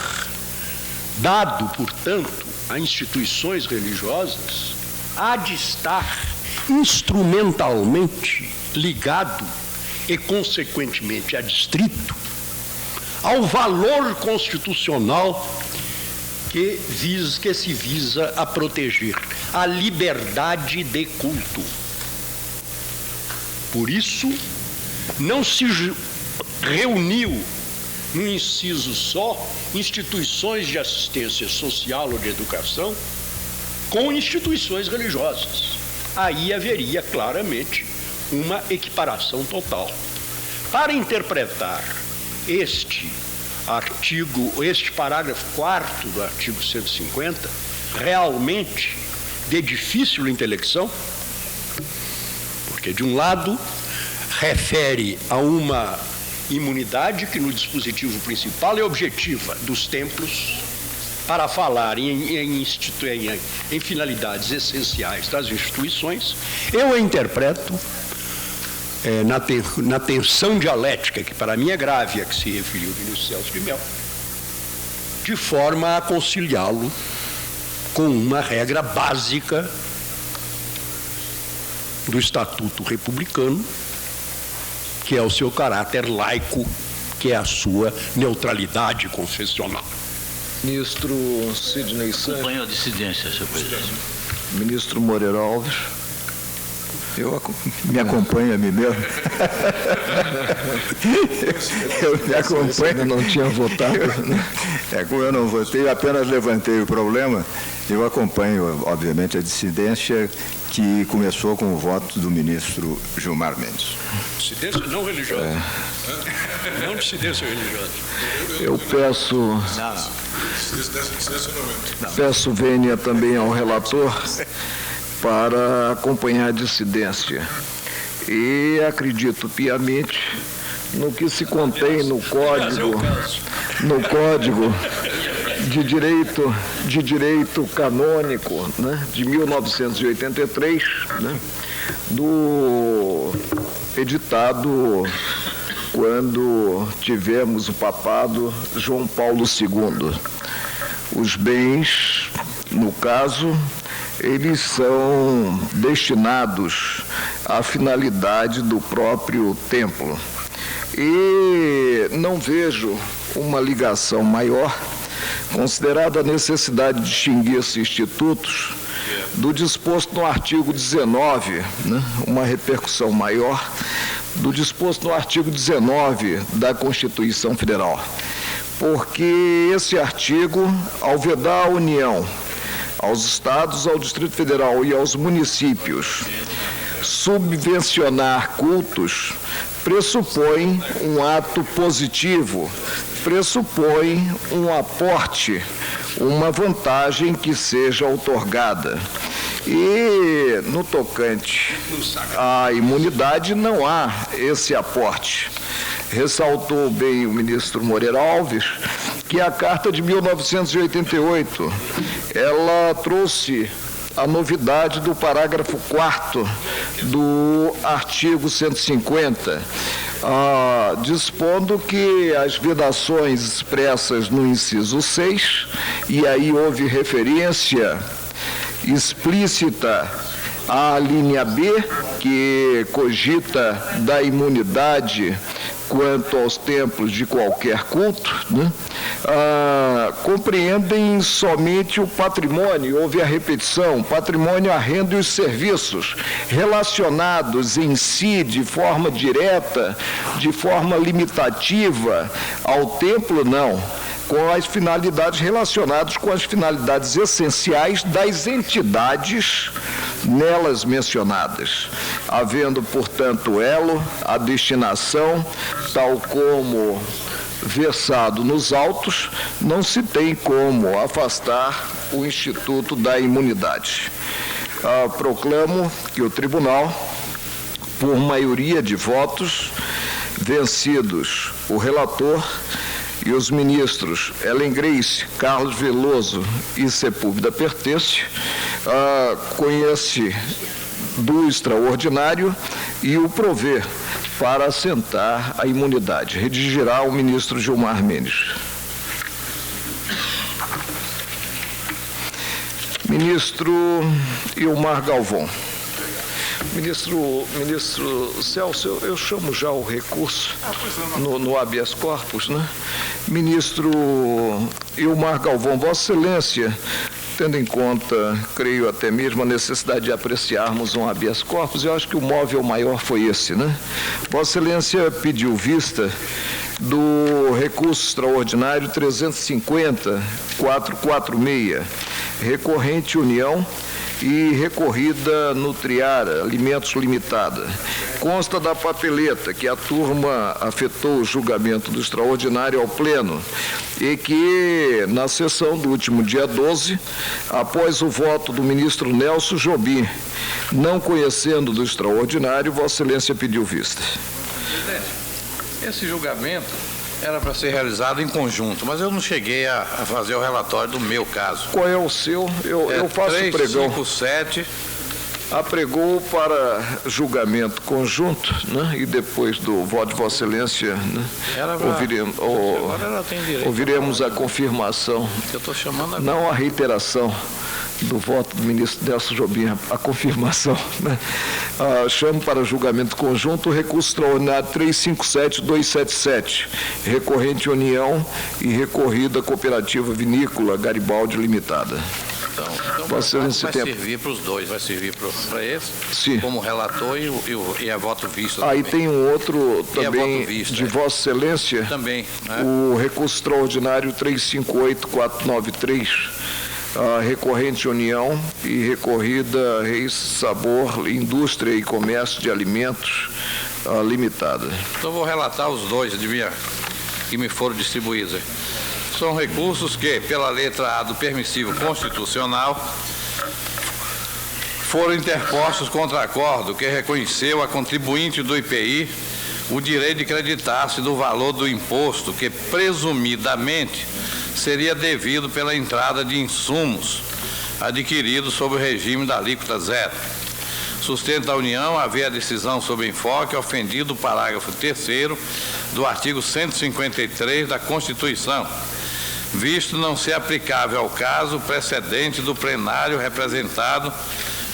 dado, portanto, a instituições religiosas há de estar instrumentalmente ligado e, consequentemente, adstrito ao valor constitucional que se visa a proteger, a liberdade de culto. Por isso, não se reuniu num inciso só instituições de assistência social ou de educação com instituições religiosas. Aí haveria claramente uma equiparação total. Para interpretar este parágrafo 4º do artigo 150, realmente de difícil intelecção, porque de um lado refere a uma imunidade que no dispositivo principal é objetiva dos templos para falar em finalidades essenciais das instituições. Eu a interpreto na tensão dialética, que para mim é grave, a que se referiu o ministro Celso de Mello, de forma a conciliá-lo com uma regra básica do Estatuto Republicano, que é o seu caráter laico, que é a sua neutralidade confessional. Ministro Sidney Sanches. Acompanho a dissidência, senhor presidente. Ministro Moreira Alves. Me acompanho a mim mesmo. Eu me acompanho. Eu não tinha votado. Como eu não votei, eu apenas levantei o problema. Eu acompanho, obviamente, a dissidência que começou com o voto do ministro Gilmar Mendes. Dissidência não religiosa. Não dissidência religiosa. Eu peço vênia também ao relator para acompanhar a dissidência. E acredito piamente no que se contém no Código de Direito Canônico, né, de 1983, né, do editado quando tivemos o papado João Paulo II. Os bens, no caso, eles são destinados à finalidade do próprio templo. E não vejo uma ligação maior, considerada a necessidade de distinguir esses institutos, do disposto no artigo 19, né, uma repercussão maior, do disposto no artigo 19 da Constituição Federal. Porque esse artigo, ao vedar a União, aos estados, ao Distrito Federal e aos municípios subvencionar cultos, pressupõe um ato positivo, pressupõe um aporte, uma vantagem que seja outorgada. E no tocante à imunidade não há esse aporte. Ressaltou bem o ministro Moreira Alves que a Carta de 1988, ela trouxe a novidade do parágrafo 4º do artigo 150, dispondo que as vedações expressas no inciso 6, e aí houve referência explícita à linha B, que cogita da imunidade quanto aos templos de qualquer culto, né? Compreendem somente o patrimônio, houve a repetição, patrimônio, a renda e os serviços relacionados em si de forma direta, de forma limitativa ao templo, não, com as finalidades relacionadas com as finalidades essenciais das entidades nelas mencionadas, havendo, portanto, elo, a destinação, tal como versado nos autos, não se tem como afastar o Instituto da Imunidade. Proclamo que o Tribunal, por maioria de votos, vencidos o relator e os ministros Ellen Grace, Carlos Veloso e Sepúlveda Pertence, conhece do extraordinário e o prover para assentar a imunidade. Redigirá o ministro Gilmar Mendes. Ministro Ilmar Galvão. Ministro Celso, eu chamo já o recurso no habeas corpus, né? Ministro Ilmar Galvão, Vossa Excelência, tendo em conta, creio até mesmo, a necessidade de apreciarmos um habeas corpus, eu acho que o móvel maior foi esse, né? Vossa Excelência pediu vista do recurso extraordinário 350.446, recorrente União e recorrida Nutriara Alimentos Limitada. Consta da papeleta que a turma afetou o julgamento do extraordinário ao pleno e que, na sessão do último dia 12, após o voto do ministro Nelson Jobim, não conhecendo do extraordinário, Vossa Excelência pediu vista. Esse julgamento era para ser realizado em conjunto, mas eu não cheguei a fazer o relatório do meu caso. Qual é o seu? Eu faço o pregão. 357. Apregou para julgamento conjunto, né? E depois do voto de Vossa Excelência, né? Ouviremos a confirmação, eu estou chamando agora. Não a reiteração do voto do ministro Nelson Jobim, a confirmação, né? Chamo para julgamento conjunto o recurso extraordinário 357.277, recorrente União e recorrida Cooperativa Vinícola Garibaldi Limitada. Então vai servir para os dois, vai servir para esse, sim, como relator e a voto vista. Aí também. Tem um outro também vista, de Vossa Excelência, também, né? O recurso extraordinário 358.493, recorrente União e recorrida Reis Sabor, Indústria e Comércio de Alimentos Limitada. Então vou relatar os dois que me foram distribuídos. São recursos que, pela letra A do permissivo constitucional, foram interpostos contra acordo que reconheceu a contribuinte do IPI o direito de creditar-se do valor do imposto que presumidamente seria devido pela entrada de insumos adquiridos sob o regime da alíquota zero. Sustenta a União haver a decisão sob enfoque ofendido o parágrafo 3º do artigo 153 da Constituição, visto não ser aplicável ao caso precedente do plenário representado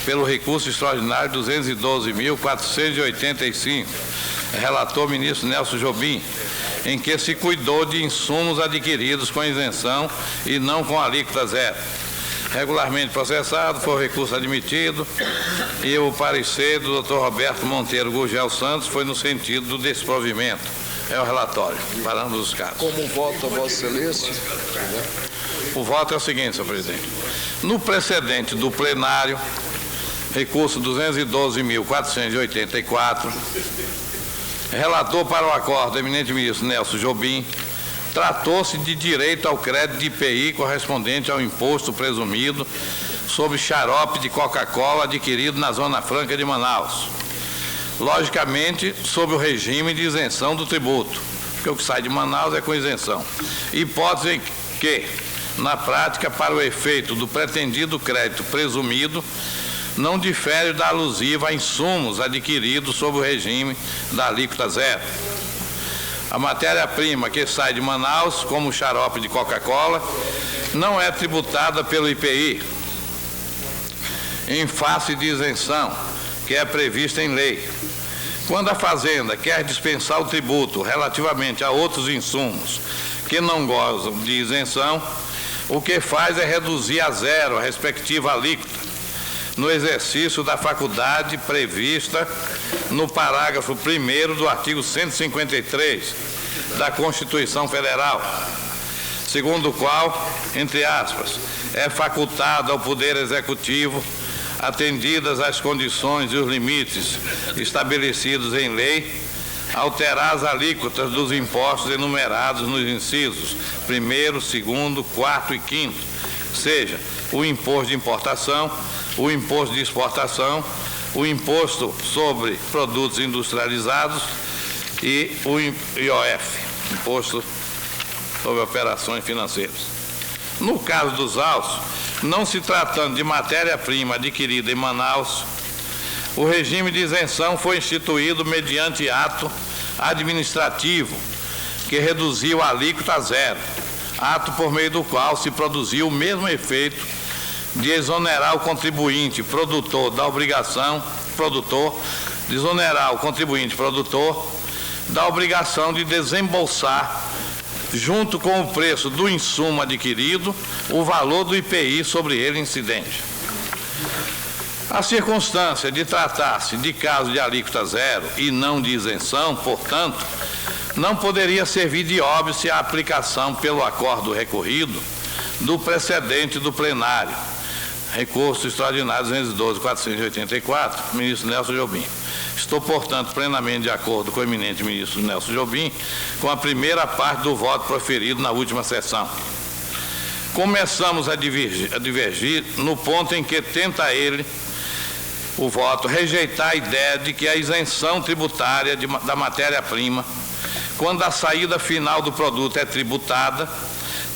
pelo recurso extraordinário 212.485, relator ministro Nelson Jobim, em que se cuidou de insumos adquiridos com isenção e não com alíquota zero. Regularmente processado, foi o recurso admitido e o parecer do Dr. Roberto Monteiro Gurgel Santos foi no sentido do desprovimento. É o relatório, para ambos os casos. Como vota Vossa Excelência? O voto é o seguinte, senhor presidente. No precedente do plenário, recurso 212.484, relator para o acordo, eminente ministro Nelson Jobim, tratou-se de direito ao crédito de IPI correspondente ao imposto presumido sobre xarope de Coca-Cola adquirido na Zona Franca de Manaus. Logicamente, sob o regime de isenção do tributo, porque o que sai de Manaus é com isenção. Hipótese em que, na prática, para o efeito do pretendido crédito presumido, não difere da alusiva a insumos adquiridos sob o regime da alíquota zero. A matéria-prima que sai de Manaus, como o xarope de Coca-Cola, não é tributada pelo IPI, em face de isenção, que é prevista em lei. Quando a Fazenda quer dispensar o tributo relativamente a outros insumos que não gozam de isenção, o que faz é reduzir a zero a respectiva alíquota, no exercício da faculdade prevista no parágrafo 1º do artigo 153 da Constituição Federal, segundo o qual, entre aspas, é facultado ao Poder Executivo, atendidas as condições e os limites estabelecidos em lei, alterar as alíquotas dos impostos enumerados nos incisos 1º, 2º, 4º e 5º, seja, o imposto de importação, o imposto de exportação, o imposto sobre produtos industrializados e o IOF, Imposto sobre operações financeiras. No caso dos autos, não se tratando de matéria-prima adquirida em Manaus, o regime de isenção foi instituído mediante ato administrativo que reduziu a alíquota a zero, ato por meio do qual se produziu o mesmo efeito de exonerar o contribuinte produtor da obrigação, da obrigação de desembolsar, junto com o preço do insumo adquirido, o valor do IPI sobre ele incidente. A circunstância de tratar-se de caso de alíquota zero e não de isenção, portanto, não poderia servir de óbice a aplicação pelo acordo recorrido do precedente do plenário, recurso extraordinário 212.484, ministro Nelson Jobim. Estou, portanto, plenamente de acordo com o eminente ministro Nelson Jobim com a primeira parte do voto proferido na última sessão. Começamos a divergir no ponto em que tenta ele, o voto, rejeitar a ideia de que a isenção tributária da matéria-prima, quando a saída final do produto é tributada,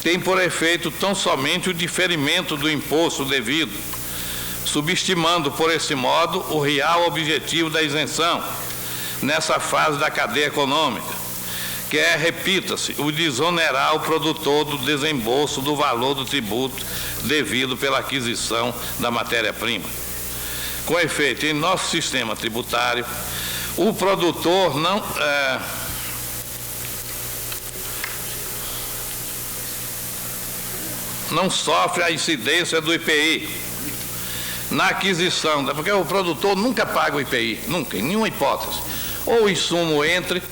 tem por efeito tão somente o diferimento do imposto devido, subestimando, por esse modo, o real objetivo da isenção nessa fase da cadeia econômica, que é, repita-se, o de desonerar o produtor do desembolso do valor do tributo devido pela aquisição da matéria-prima. Com efeito, em nosso sistema tributário, o produtor não sofre a incidência do IPI na aquisição, porque o produtor nunca paga o IPI, nunca, em nenhuma hipótese. Ou o insumo entre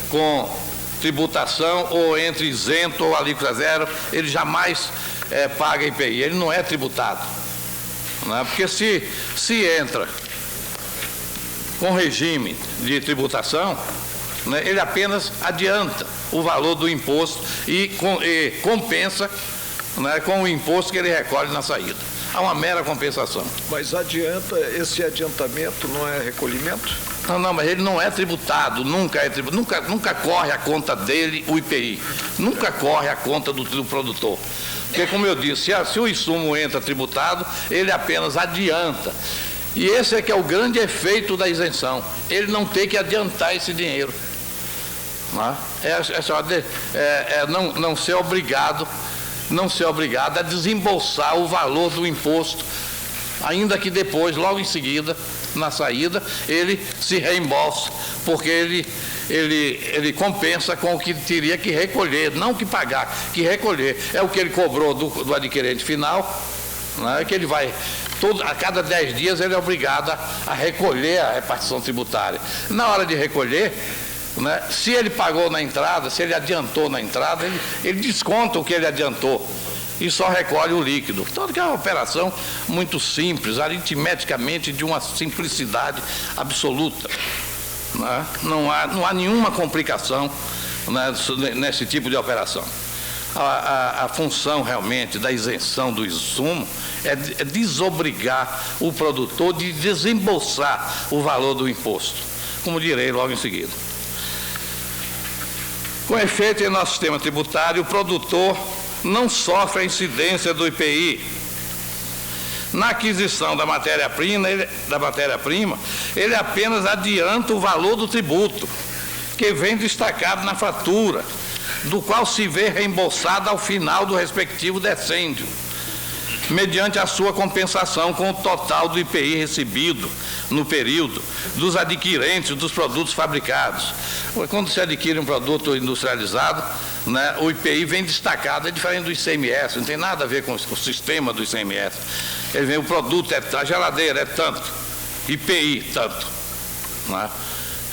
com tributação, ou entre isento ou alíquota zero, ele jamais paga IPI, ele não é tributado. Não é? Porque se entra com regime de tributação, né, ele apenas adianta o valor do imposto e compensa, né, com o imposto que ele recolhe na saída. Há uma mera compensação. Mas esse adiantamento não é recolhimento? Não, mas ele não é tributado, nunca é tributado, nunca corre a conta dele o IPI, nunca corre a conta do produtor. Porque, como eu disse, se o insumo entra tributado, ele apenas adianta. E esse é que é o grande efeito da isenção, ele não tem que adiantar esse dinheiro. Não ser obrigado a desembolsar o valor do imposto, ainda que depois, logo em seguida, na saída, ele se reembolsa, porque ele compensa com o que teria que recolher, não que pagar, que recolher. É o que ele cobrou do adquirente final, né, que ele vai, a cada 10 dias ele é obrigado a recolher a repartição tributária. Na hora de recolher, né, se ele pagou na entrada, se ele adiantou na entrada, ele desconta o que ele adiantou e só recolhe o líquido. Então, é uma operação muito simples, aritmeticamente de uma simplicidade absoluta. Né? Não há nenhuma complicação, né, nesse tipo de operação. A função realmente da isenção do insumo é desobrigar o produtor de desembolsar o valor do imposto, como direi logo em seguida. Com efeito, em nosso sistema tributário, o produtor não sofre a incidência do IPI. Na aquisição da matéria-prima, ele apenas adianta o valor do tributo, que vem destacado na fatura, do qual se vê reembolsado ao final do respectivo decêndio, mediante a sua compensação com o total do IPI recebido no período dos adquirentes dos produtos fabricados. Quando se adquire um produto industrializado, né, o IPI vem destacado, é diferente do ICMS, não tem nada a ver com o sistema do ICMS. Ele vem, o produto a geladeira é tanto, IPI tanto. Né?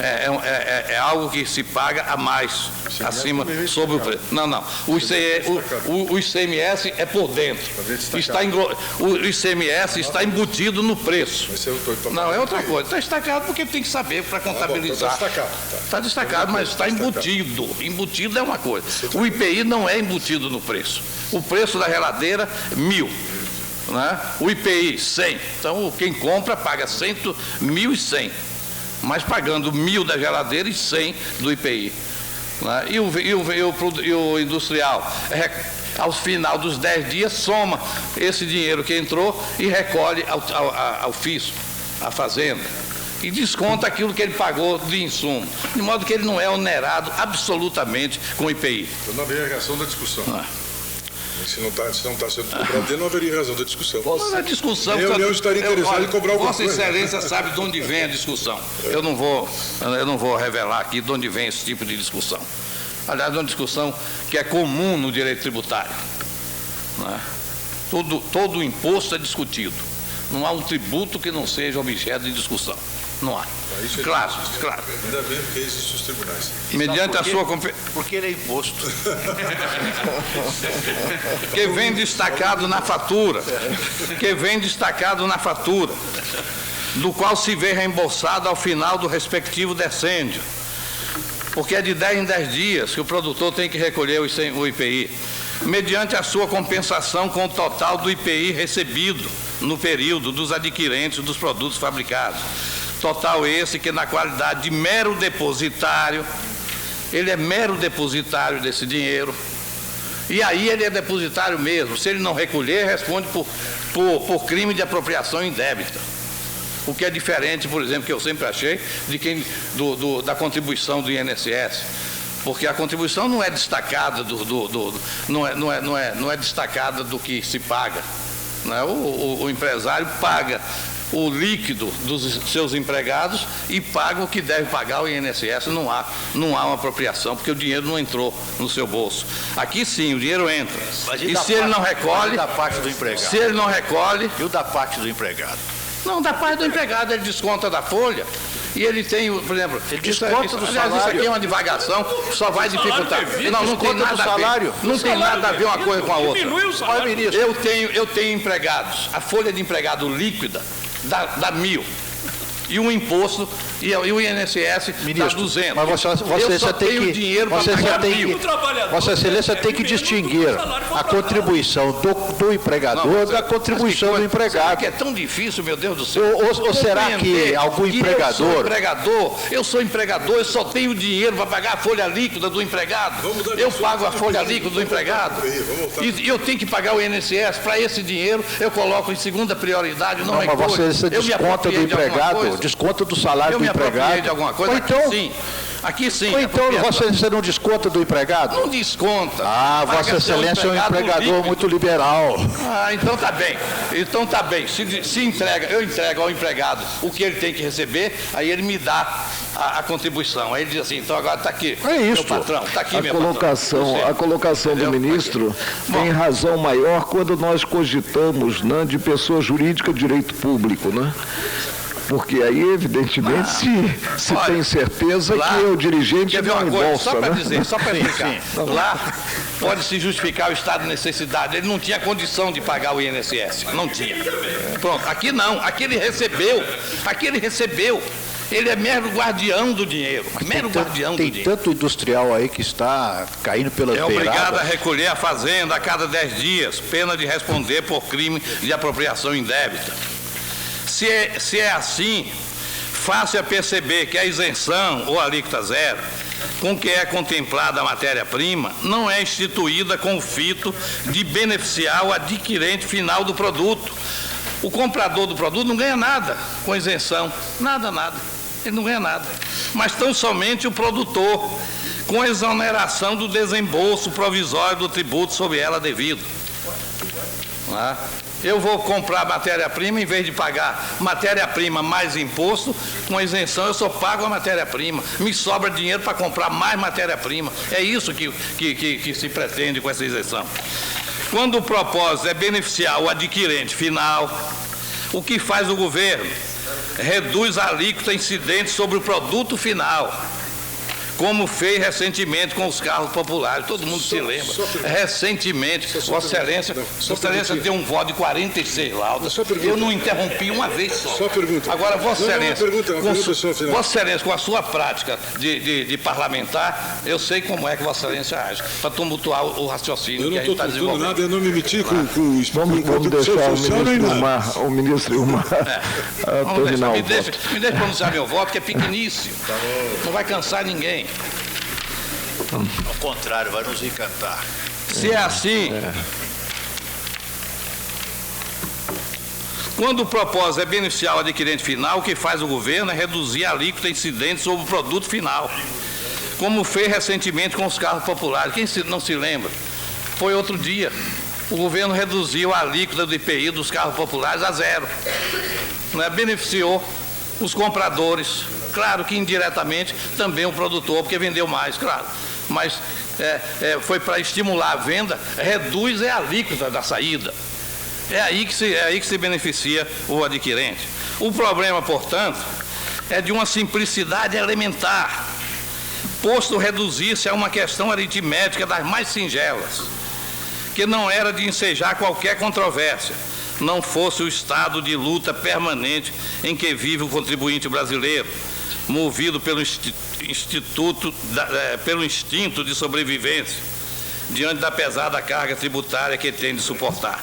É algo que se paga a mais, acima, sobre o preço. Não. O ICMS é por dentro. O ICMS está embutido no preço. Não, é outra coisa. Está destacado porque tem que saber para contabilizar. Está destacado, mas está embutido. Embutido é uma coisa. O IPI não é embutido no preço. O preço da geladeira, 1.000. Né? O IPI, 100. Então, quem compra paga 1.100. Mas pagando 1.000 da geladeira e 100 do IPI. né? E o industrial, ao final dos 10 dias, soma esse dinheiro que entrou e recolhe ao fisco, à fazenda, e desconta aquilo que ele pagou de insumo, de modo que ele não é onerado absolutamente com o IPI. Então não haveria razão da discussão. Se não está sendo cobrado, não haveria razão da discussão. Mas a discussão... A União estaria interessada em cobrar alguma coisa. coisa. Vossa Excelência sabe de onde vem a discussão. Eu não vou revelar aqui de onde vem esse tipo de discussão. Aliás, é uma discussão que é comum no direito tributário. Né? Todo imposto é discutido. Não há um tributo que não seja objeto de discussão. Não há. Claro. Ainda bem porque existem os tribunais. Mediante a sua porque ele é imposto. Que vem destacado na fatura. Do qual se vê reembolsado ao final do respectivo decêndio. Porque é de 10 em 10 dias que o produtor tem que recolher o IPI, mediante a sua compensação com o total do IPI recebido no período dos adquirentes dos produtos fabricados. Total esse que, na qualidade de mero depositário, ele é mero depositário desse dinheiro, e aí ele é depositário mesmo. Se ele não recolher, responde por crime de apropriação indébita. O que é diferente, por exemplo, que eu sempre achei, da contribuição do INSS. Porque a contribuição não é destacada não é destacada do que se paga. Né? O empresário paga o líquido dos seus empregados e paga o que deve pagar o INSS. Não há uma apropriação, porque o dinheiro não entrou no seu bolso. Aqui sim, o dinheiro entra. E se ele não recolhe... da parte do empregado. Se ele não recolhe... E o da parte do empregado? Não, da parte do empregado, ele desconta da folha. E ele tem, por exemplo, ele desconta do salário. Isso aqui é uma divagação, só vai dificultar. Não tem nada a ver. Não tem nada a ver uma coisa com a outra. Eu tenho empregados. A folha de empregado líquida dá 1.000. E um imposto, e o INSS dá 200. Mas você tem que dinheiro para pagar 1.000. Vossa Excelência tem que distinguir a contribuição do empregador da contribuição do empregado. Que é tão difícil, meu Deus do céu. Ou será que algum empregador... Eu sou empregador, eu só tenho dinheiro para pagar a folha líquida do empregado. Eu pago a folha líquida do empregado. E eu tenho que pagar o INSS. Para esse dinheiro, eu coloco em segunda prioridade. Não, mas você desconta do empregado, desconta do salário do empregado. De alguma coisa. Aqui sim. Ou então você não desconta do empregado? Não desconta. Vossa Excelência é um empregador muito liberal. Então tá bem. Se entrega, eu entrego ao empregado o que ele tem que receber, aí ele me dá a contribuição. Aí ele diz assim, então agora está aqui, meu patrão, está aqui, meu patrão. A colocação do ministro tem razão maior quando nós cogitamos, né, de pessoa jurídica de direito público, né? Porque aí, evidentemente, se tem certeza que o dirigente não embolsa, só para dizer, só para explicar. Lá pode-se justificar o estado de necessidade. Ele não tinha condição de pagar o INSS. Não tinha. Pronto. Aqui não. Aqui ele recebeu. Ele é mero guardião do dinheiro. Tem tanto industrial aí que está caindo pelas beiradas. É obrigado a recolher a fazenda a cada 10 dias, pena de responder por crime de apropriação indébita. Se é assim, fácil é perceber que a isenção ou alíquota zero, com que é contemplada a matéria-prima, não é instituída com o fito de beneficiar o adquirente final do produto. O comprador do produto não ganha nada com isenção, nada. Ele não ganha nada. Mas tão somente o produtor, com exoneração do desembolso provisório do tributo sobre ela devido. Eu vou comprar matéria-prima, em vez de pagar matéria-prima mais imposto, com isenção eu só pago a matéria-prima. Me sobra dinheiro para comprar mais matéria-prima. É isso que se pretende com essa isenção. Quando o propósito é beneficiar o adquirente final, o que faz o governo? Reduz a alíquota incidente sobre o produto final, como fez recentemente com os carros populares. Todo mundo se lembra. Recentemente, Vossa Excelência deu um voto de 46 laudas. Eu não interrompi uma vez só. Agora, Vossa Excelência, com a sua prática de parlamentar, eu sei como é que Vossa Excelência age, para tumultuar o raciocínio que a gente está desenvolvendo. Nada, eu não me meti com Vamos deixar o ministro Ilmar terminar o voto. Me deixe pronunciar meu voto, que é pequeníssimo. Não vai cansar ninguém. Ao contrário, vai nos encantar. Se é assim, quando o propósito é beneficiar o adquirente final, o que faz o governo é reduzir a alíquota incidente sobre o produto final, como fez recentemente com os carros populares. Quem não se lembra? Foi outro dia. O governo reduziu a alíquota do IPI dos carros populares a 0. Beneficiou os compradores. Claro que indiretamente também o produtor, porque vendeu mais, claro. Mas foi para estimular a venda, reduz a alíquota da saída. É aí que se beneficia o adquirente. O problema, portanto, é de uma simplicidade elementar, posto reduzir-se a uma questão aritmética das mais singelas, que não era de ensejar qualquer controvérsia, não fosse o estado de luta permanente em que vive o contribuinte brasileiro, movido pelo instinto de sobrevivência, diante da pesada carga tributária que tem de suportar.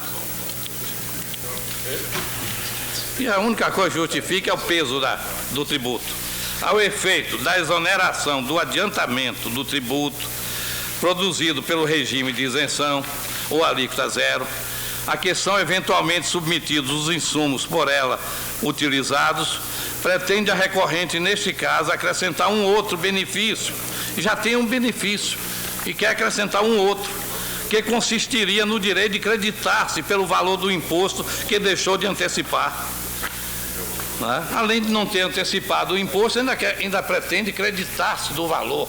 E a única coisa que justifica é o peso do tributo. Ao efeito da exoneração do adiantamento do tributo produzido pelo regime de isenção ou alíquota 0, a que são eventualmente submetidos os insumos por ela utilizados, pretende a recorrente, neste caso, acrescentar um outro benefício. Já tem um benefício e quer acrescentar um outro, que consistiria no direito de creditar-se pelo valor do imposto que deixou de antecipar. Além de não ter antecipado o imposto, ainda pretende creditar-se do valor,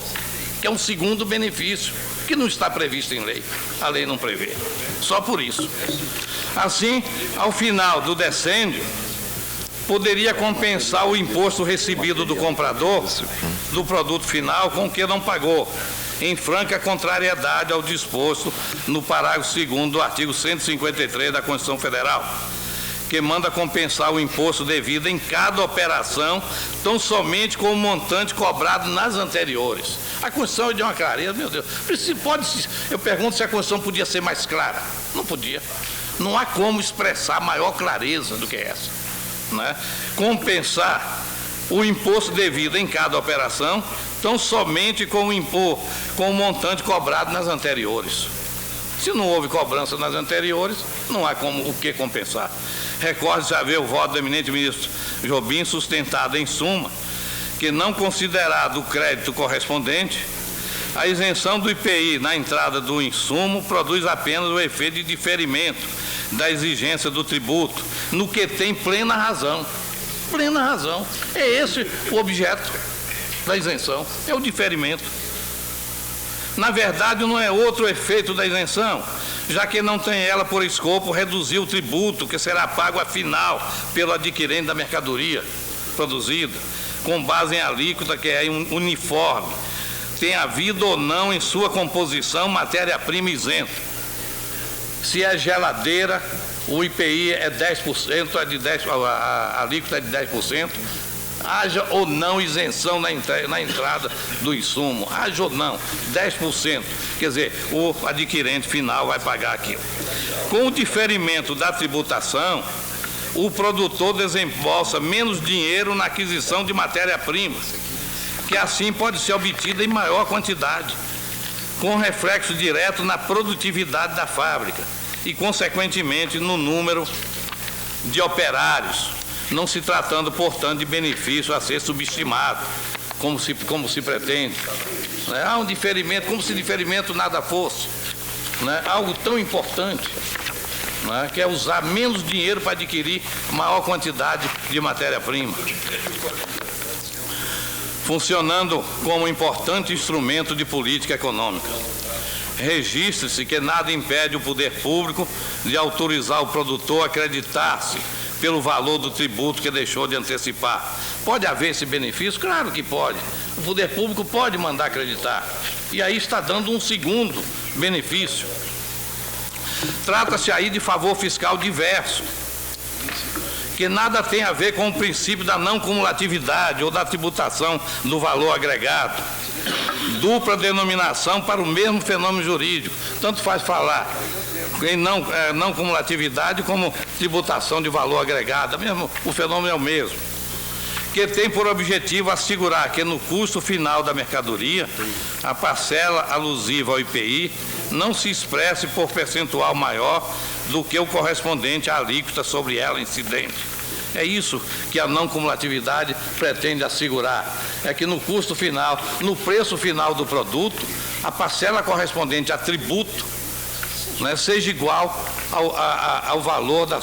que é um segundo benefício, que não está previsto em lei. A lei não prevê. Só por isso. Assim, ao final do decênio, poderia compensar o imposto recebido do comprador do produto final com o que não pagou, em franca contrariedade ao disposto no parágrafo 2º do artigo 153 da Constituição Federal, que manda compensar o imposto devido em cada operação, tão somente com o montante cobrado nas anteriores. A Constituição de uma clareza, meu Deus, eu pergunto se a Constituição podia ser mais clara. Não podia. Não há como expressar maior clareza do que essa. Compensar o imposto devido em cada operação, tão somente com o montante cobrado nas anteriores. Se não houve cobrança nas anteriores, não há o que compensar. Recorde-se haver o voto do eminente ministro Jobim sustentado em suma, que não considerado o crédito correspondente, a isenção do IPI na entrada do insumo produz apenas o efeito de diferimento da exigência do tributo, no que tem plena razão. Plena razão. É esse o objeto da isenção, é o diferimento. Na verdade, não é outro efeito da isenção, já que não tem ela por escopo reduzir o tributo que será pago afinal pelo adquirente da mercadoria produzida, com base em alíquota que é uniforme, tem havido ou não em sua composição matéria-prima isenta. Se é geladeira, o IPI é 10%, a alíquota é de 10%, haja ou não isenção na entrada do insumo, haja ou não, 10%, quer dizer, o adquirente final vai pagar aquilo. Com o diferimento da tributação, o produtor desembolsa menos dinheiro na aquisição de matéria-prima, que assim pode ser obtida em maior quantidade, com reflexo direto na produtividade da fábrica e, consequentemente, no número de operários, não se tratando, portanto, de benefício a ser subestimado, como se pretende. Há um diferimento, como se diferimento nada fosse. Algo tão importante, que é usar menos dinheiro para adquirir maior quantidade de matéria-prima, funcionando como importante instrumento de política econômica. Registre-se que nada impede o poder público de autorizar o produtor a acreditar-se pelo valor do tributo que deixou de antecipar. Pode haver esse benefício? Claro que pode. O poder público pode mandar acreditar. E aí está dando um segundo benefício. Trata-se aí de favor fiscal diverso, que nada tem a ver com o princípio da não cumulatividade ou da tributação do valor agregado. Dupla denominação para o mesmo fenômeno jurídico. Tanto faz falar em não cumulatividade como tributação de valor agregado. Mesmo, o fenômeno é o mesmo. que tem por objetivo assegurar que no custo final da mercadoria, a parcela alusiva ao IPI não se expresse por percentual maior do que o correspondente à alíquota sobre ela incidente. É isso que a não cumulatividade pretende assegurar, é que no custo final, no preço final do produto, a parcela correspondente a tributo, né, seja igual ao valor da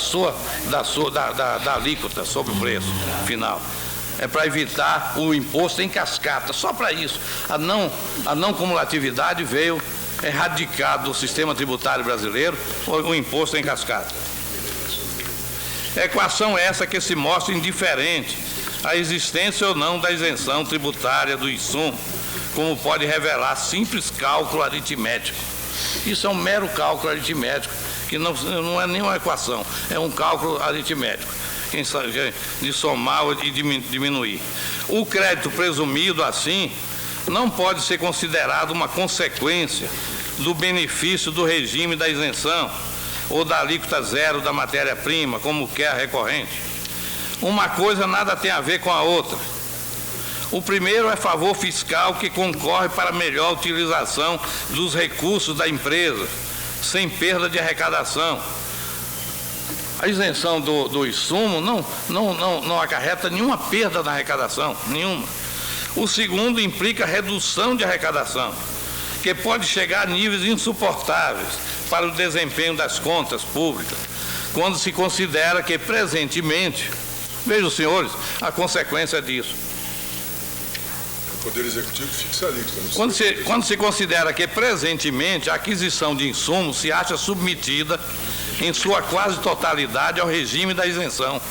alíquota sobre o preço final. É para evitar o imposto em cascata, só para isso. A não cumulatividade veio erradicar do sistema tributário brasileiro o imposto em cascata. Equação essa que se mostra indiferente à existência ou não da isenção tributária do insumo, como pode revelar simples cálculo aritmético. Isso é um mero cálculo aritmético, que não é nenhuma equação, é um cálculo aritmético, de somar e diminuir. O crédito presumido, assim, não pode ser considerado uma consequência do benefício do regime da isenção ou da alíquota zero da matéria-prima, como quer a recorrente. Uma coisa nada tem a ver com a outra. O primeiro é favor fiscal que concorre para a melhor utilização dos recursos da empresa, sem perda de arrecadação. A isenção do insumo não acarreta nenhuma perda na arrecadação, nenhuma. O segundo implica redução de arrecadação, que pode chegar a níveis insuportáveis para o desempenho das contas públicas, quando se considera que presentemente, vejam os senhores, a consequência disso. O Poder Executivo fixa a alíquota. Quando se considera que presentemente a aquisição de insumos se acha submetida em sua quase totalidade ao regime da isenção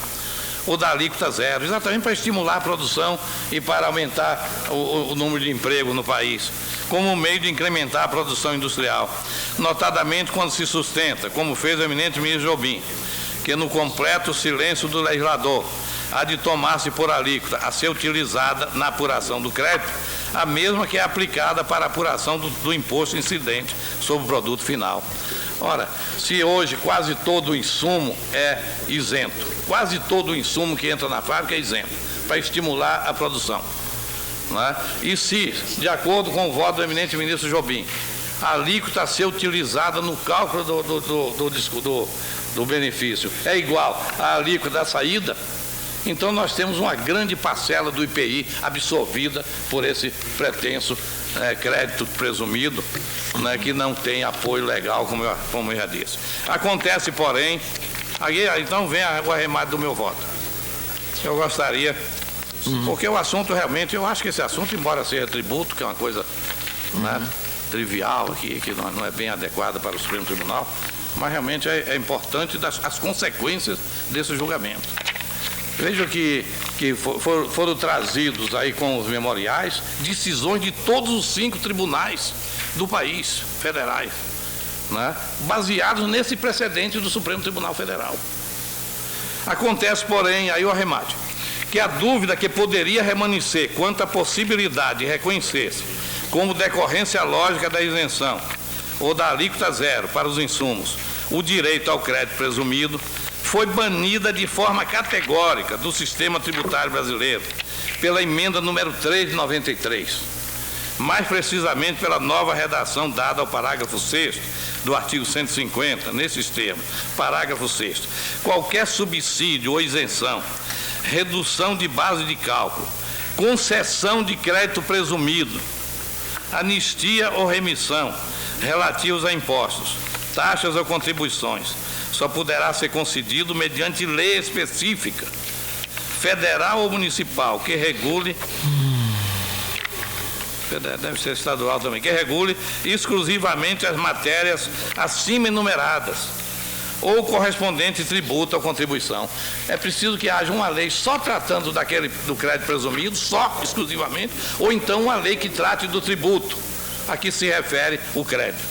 ou da alíquota zero, exatamente para estimular a produção e para aumentar o número de emprego no país, como meio de incrementar a produção industrial, notadamente quando se sustenta, como fez o eminente ministro Jobim, que no completo silêncio do legislador há de tomar-se por alíquota a ser utilizada na apuração do crédito, a mesma que é aplicada para a apuração do imposto incidente sobre o produto final. Ora, se hoje quase todo o insumo é isento, quase todo o insumo que entra na fábrica é isento, para estimular a produção, né? E se, de acordo com o voto do eminente ministro Jobim, a alíquota a ser utilizada no cálculo do benefício é igual à alíquota da saída, então nós temos uma grande parcela do IPI absorvida por esse pretenso crédito presumido, né, que não tem apoio legal, como eu já disse. Acontece, porém, aí, então vem o arremate do meu voto. Eu gostaria, porque o assunto realmente, eu acho que esse assunto, embora seja tributo, que é uma coisa né, trivial aqui, que não é bem adequada para o Supremo Tribunal, mas realmente é importante as consequências desse julgamento. Veja que foram trazidos aí com os memoriais decisões de todos os 5 tribunais do país, federais, né, baseados nesse precedente do Supremo Tribunal Federal. Acontece, porém, aí o arremate, que a dúvida que poderia remanescer quanto à possibilidade de reconhecer-se como decorrência lógica da isenção ou da alíquota zero para os insumos o direito ao crédito presumido foi banida de forma categórica do sistema tributário brasileiro pela emenda número 3 de 93, mais precisamente pela nova redação dada ao parágrafo 6º do artigo 150, nesses termos. Parágrafo 6º. Qualquer subsídio ou isenção, redução de base de cálculo, concessão de crédito presumido, anistia ou remissão relativos a impostos, taxas ou contribuições, só poderá ser concedido mediante lei específica, federal ou municipal, que regule, deve ser estadual também, que regule exclusivamente as matérias acima enumeradas, ou correspondente tributo ou contribuição. É preciso que haja uma lei só tratando do crédito presumido, só, exclusivamente, ou então uma lei que trate do tributo, a que se refere o crédito.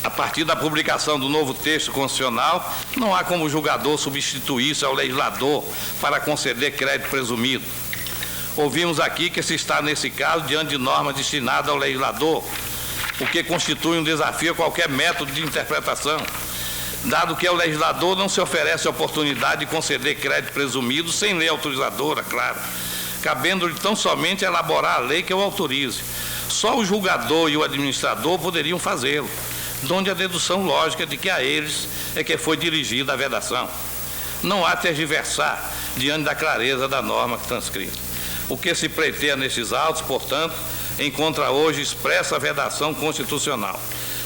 A partir da publicação do novo texto constitucional, não há como o julgador substituir-se ao legislador para conceder crédito presumido. Ouvimos aqui que se está, nesse caso, diante de normas destinadas ao legislador, o que constitui um desafio a qualquer método de interpretação. dado que ao legislador não se oferece a oportunidade de conceder crédito presumido sem lei autorizadora, claro, cabendo-lhe tão somente elaborar a lei que o autorize. Só o julgador e o administrador poderiam fazê-lo, donde a dedução lógica de que a eles é que foi dirigida a vedação. Não há tergiversar diante da clareza da norma transcrita. O que se pleiteia nesses autos, portanto, encontra hoje expressa vedação constitucional,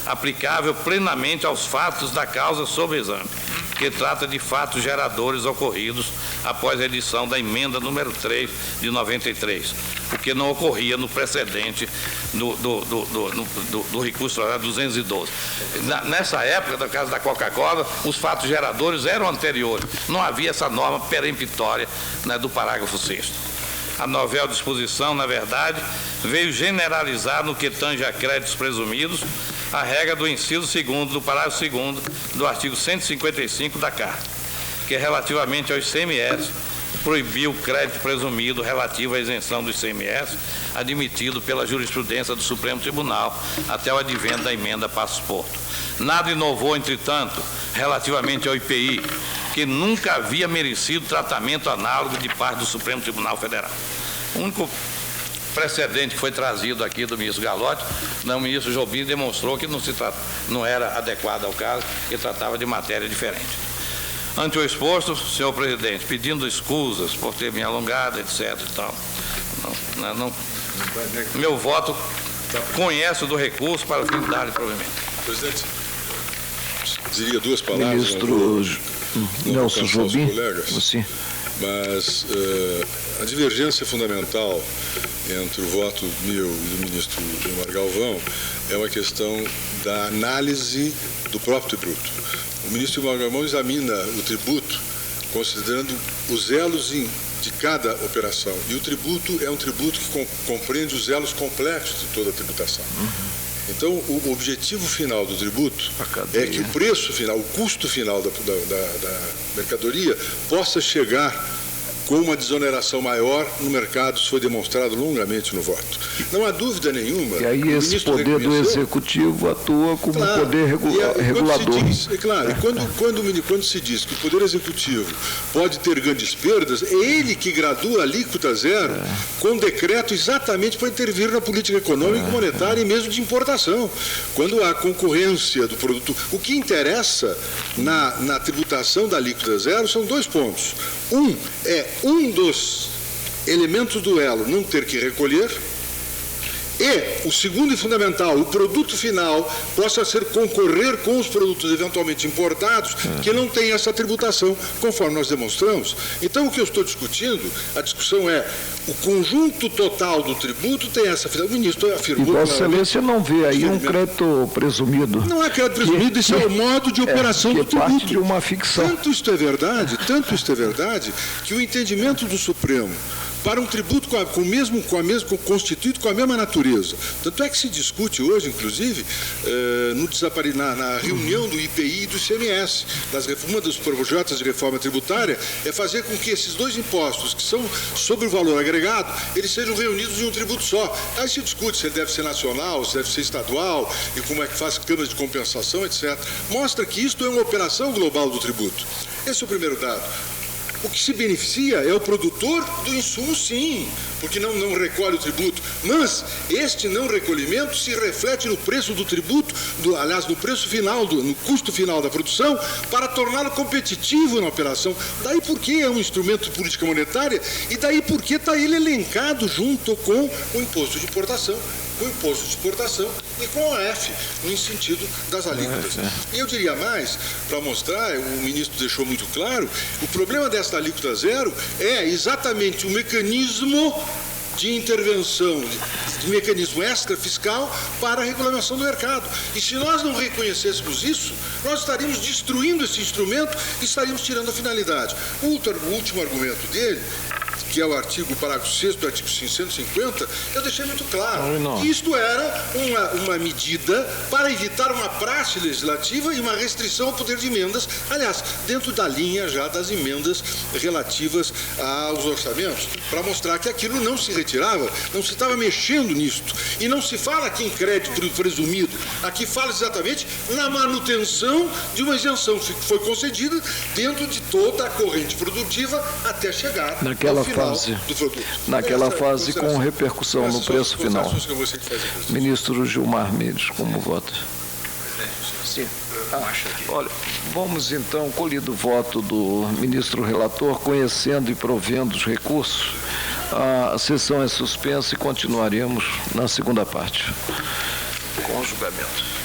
aplicável plenamente aos fatos da causa sob exame, que trata de fatos geradores ocorridos após a edição da emenda número 3 de 93, o que não ocorria no precedente do recurso 212. Nessa época, no caso da Coca-Cola, os fatos geradores eram anteriores, não havia essa norma peremptória, né, do parágrafo 6º. A novel disposição, na verdade, veio generalizar no que tange a créditos presumidos a regra do inciso 2º do parágrafo 2º do artigo 155 da Carta, que relativamente ao ICMS proibiu o crédito presumido relativo à isenção do ICMS admitido pela jurisprudência do Supremo Tribunal até o advento da emenda Passos Porto. Nada inovou, entretanto, relativamente ao IPI, que nunca havia merecido tratamento análogo de parte do Supremo Tribunal Federal. O único precedente que foi trazido aqui do ministro Galotti, o ministro Jobim demonstrou que não era adequado ao caso, que tratava de matéria diferente. Ante o exposto, senhor presidente, pedindo escusas por ter me alongado, etc. E tal, meu voto conhece do recurso para o fim de dar-lhe provimento. Presidente, diria duas palavras. Ministro Nelson Jobim, você. Mas a divergência fundamental entre o voto meu e do ministro Gilmar Galvão é uma questão da análise do próprio tributo. O ministro Gilmar Galvão examina o tributo considerando os elos de cada operação. E o tributo é um tributo que compreende os elos complexos de toda a tributação. Então, o objetivo final do tributo é que o preço final, o custo final da mercadoria possa chegar com uma desoneração maior no mercado. Isso foi demonstrado longamente no voto. Não há dúvida nenhuma. E aí esse poder do Executivo atua como poder regulador. Quando se diz que o Poder Executivo pode ter grandes perdas, é ele que gradua a alíquota zero com decreto exatamente para intervir na política econômica e monetária e mesmo de importação. Quando há concorrência do produto. O que interessa na tributação da alíquota zero são dois pontos. Um dos elementos do elo não ter que recolher, e o segundo e fundamental, o produto final possa concorrer com os produtos eventualmente importados que não têm essa tributação, conforme nós demonstramos. Então, o que eu estou discutindo, a discussão é o conjunto total do tributo tem essa finalidade. O ministro afirmou... E Vossa Excelência não vê aí um crédito presumido? Não é crédito presumido, isso é o modo de operação do tributo. Parte de uma ficção. Tanto isto é verdade, que o entendimento do Supremo para um tributo constituído com a mesma natureza. Tanto é que se discute hoje, inclusive, na reunião do IPI e do ICMS, uma dos projetos de reforma tributária, é fazer com que esses dois impostos, que são sobre o valor agregado, eles sejam reunidos em um tributo só. Aí se discute se ele deve ser nacional, se deve ser estadual, e como é que faz câmaras de compensação, etc. Mostra que isto é uma operação global do tributo. Esse é o primeiro dado. O que se beneficia é o produtor do insumo, sim, porque não recolhe o tributo. Mas este não recolhimento se reflete no preço do tributo, no preço final, no custo final da produção, para torná-lo competitivo na operação. Daí porque é um instrumento de política monetária e daí porque está ele elencado junto com o imposto de importação, com o imposto de exportação e com a F, no sentido das alíquotas. E eu diria mais, para mostrar, o ministro deixou muito claro, o problema desta alíquota zero é exatamente o mecanismo de intervenção, de mecanismo extra-fiscal para a regulamentação do mercado. E se nós não reconhecêssemos isso, nós estaríamos destruindo esse instrumento e estaríamos tirando a finalidade. O último argumento dele que é o artigo, parágrafo 6º do artigo 150, eu deixei muito claro Não. que isto era uma medida para evitar uma praxe legislativa e uma restrição ao poder de emendas, aliás, dentro da linha já das emendas relativas aos orçamentos, para mostrar que aquilo não se retirava, não se estava mexendo nisto. E não se fala aqui em crédito presumido, aqui fala exatamente na manutenção de uma isenção que foi concedida dentro de toda a corrente produtiva até chegar naquela ao final fase, do produto. naquela fase com repercussão no preço final. Que eu vou fazer, Ministro Gilmar Mendes, como vota? Sim. Olha, vamos então, colhido o voto do ministro relator, conhecendo e provendo os recursos, a sessão é suspensa e continuaremos na segunda parte com o julgamento.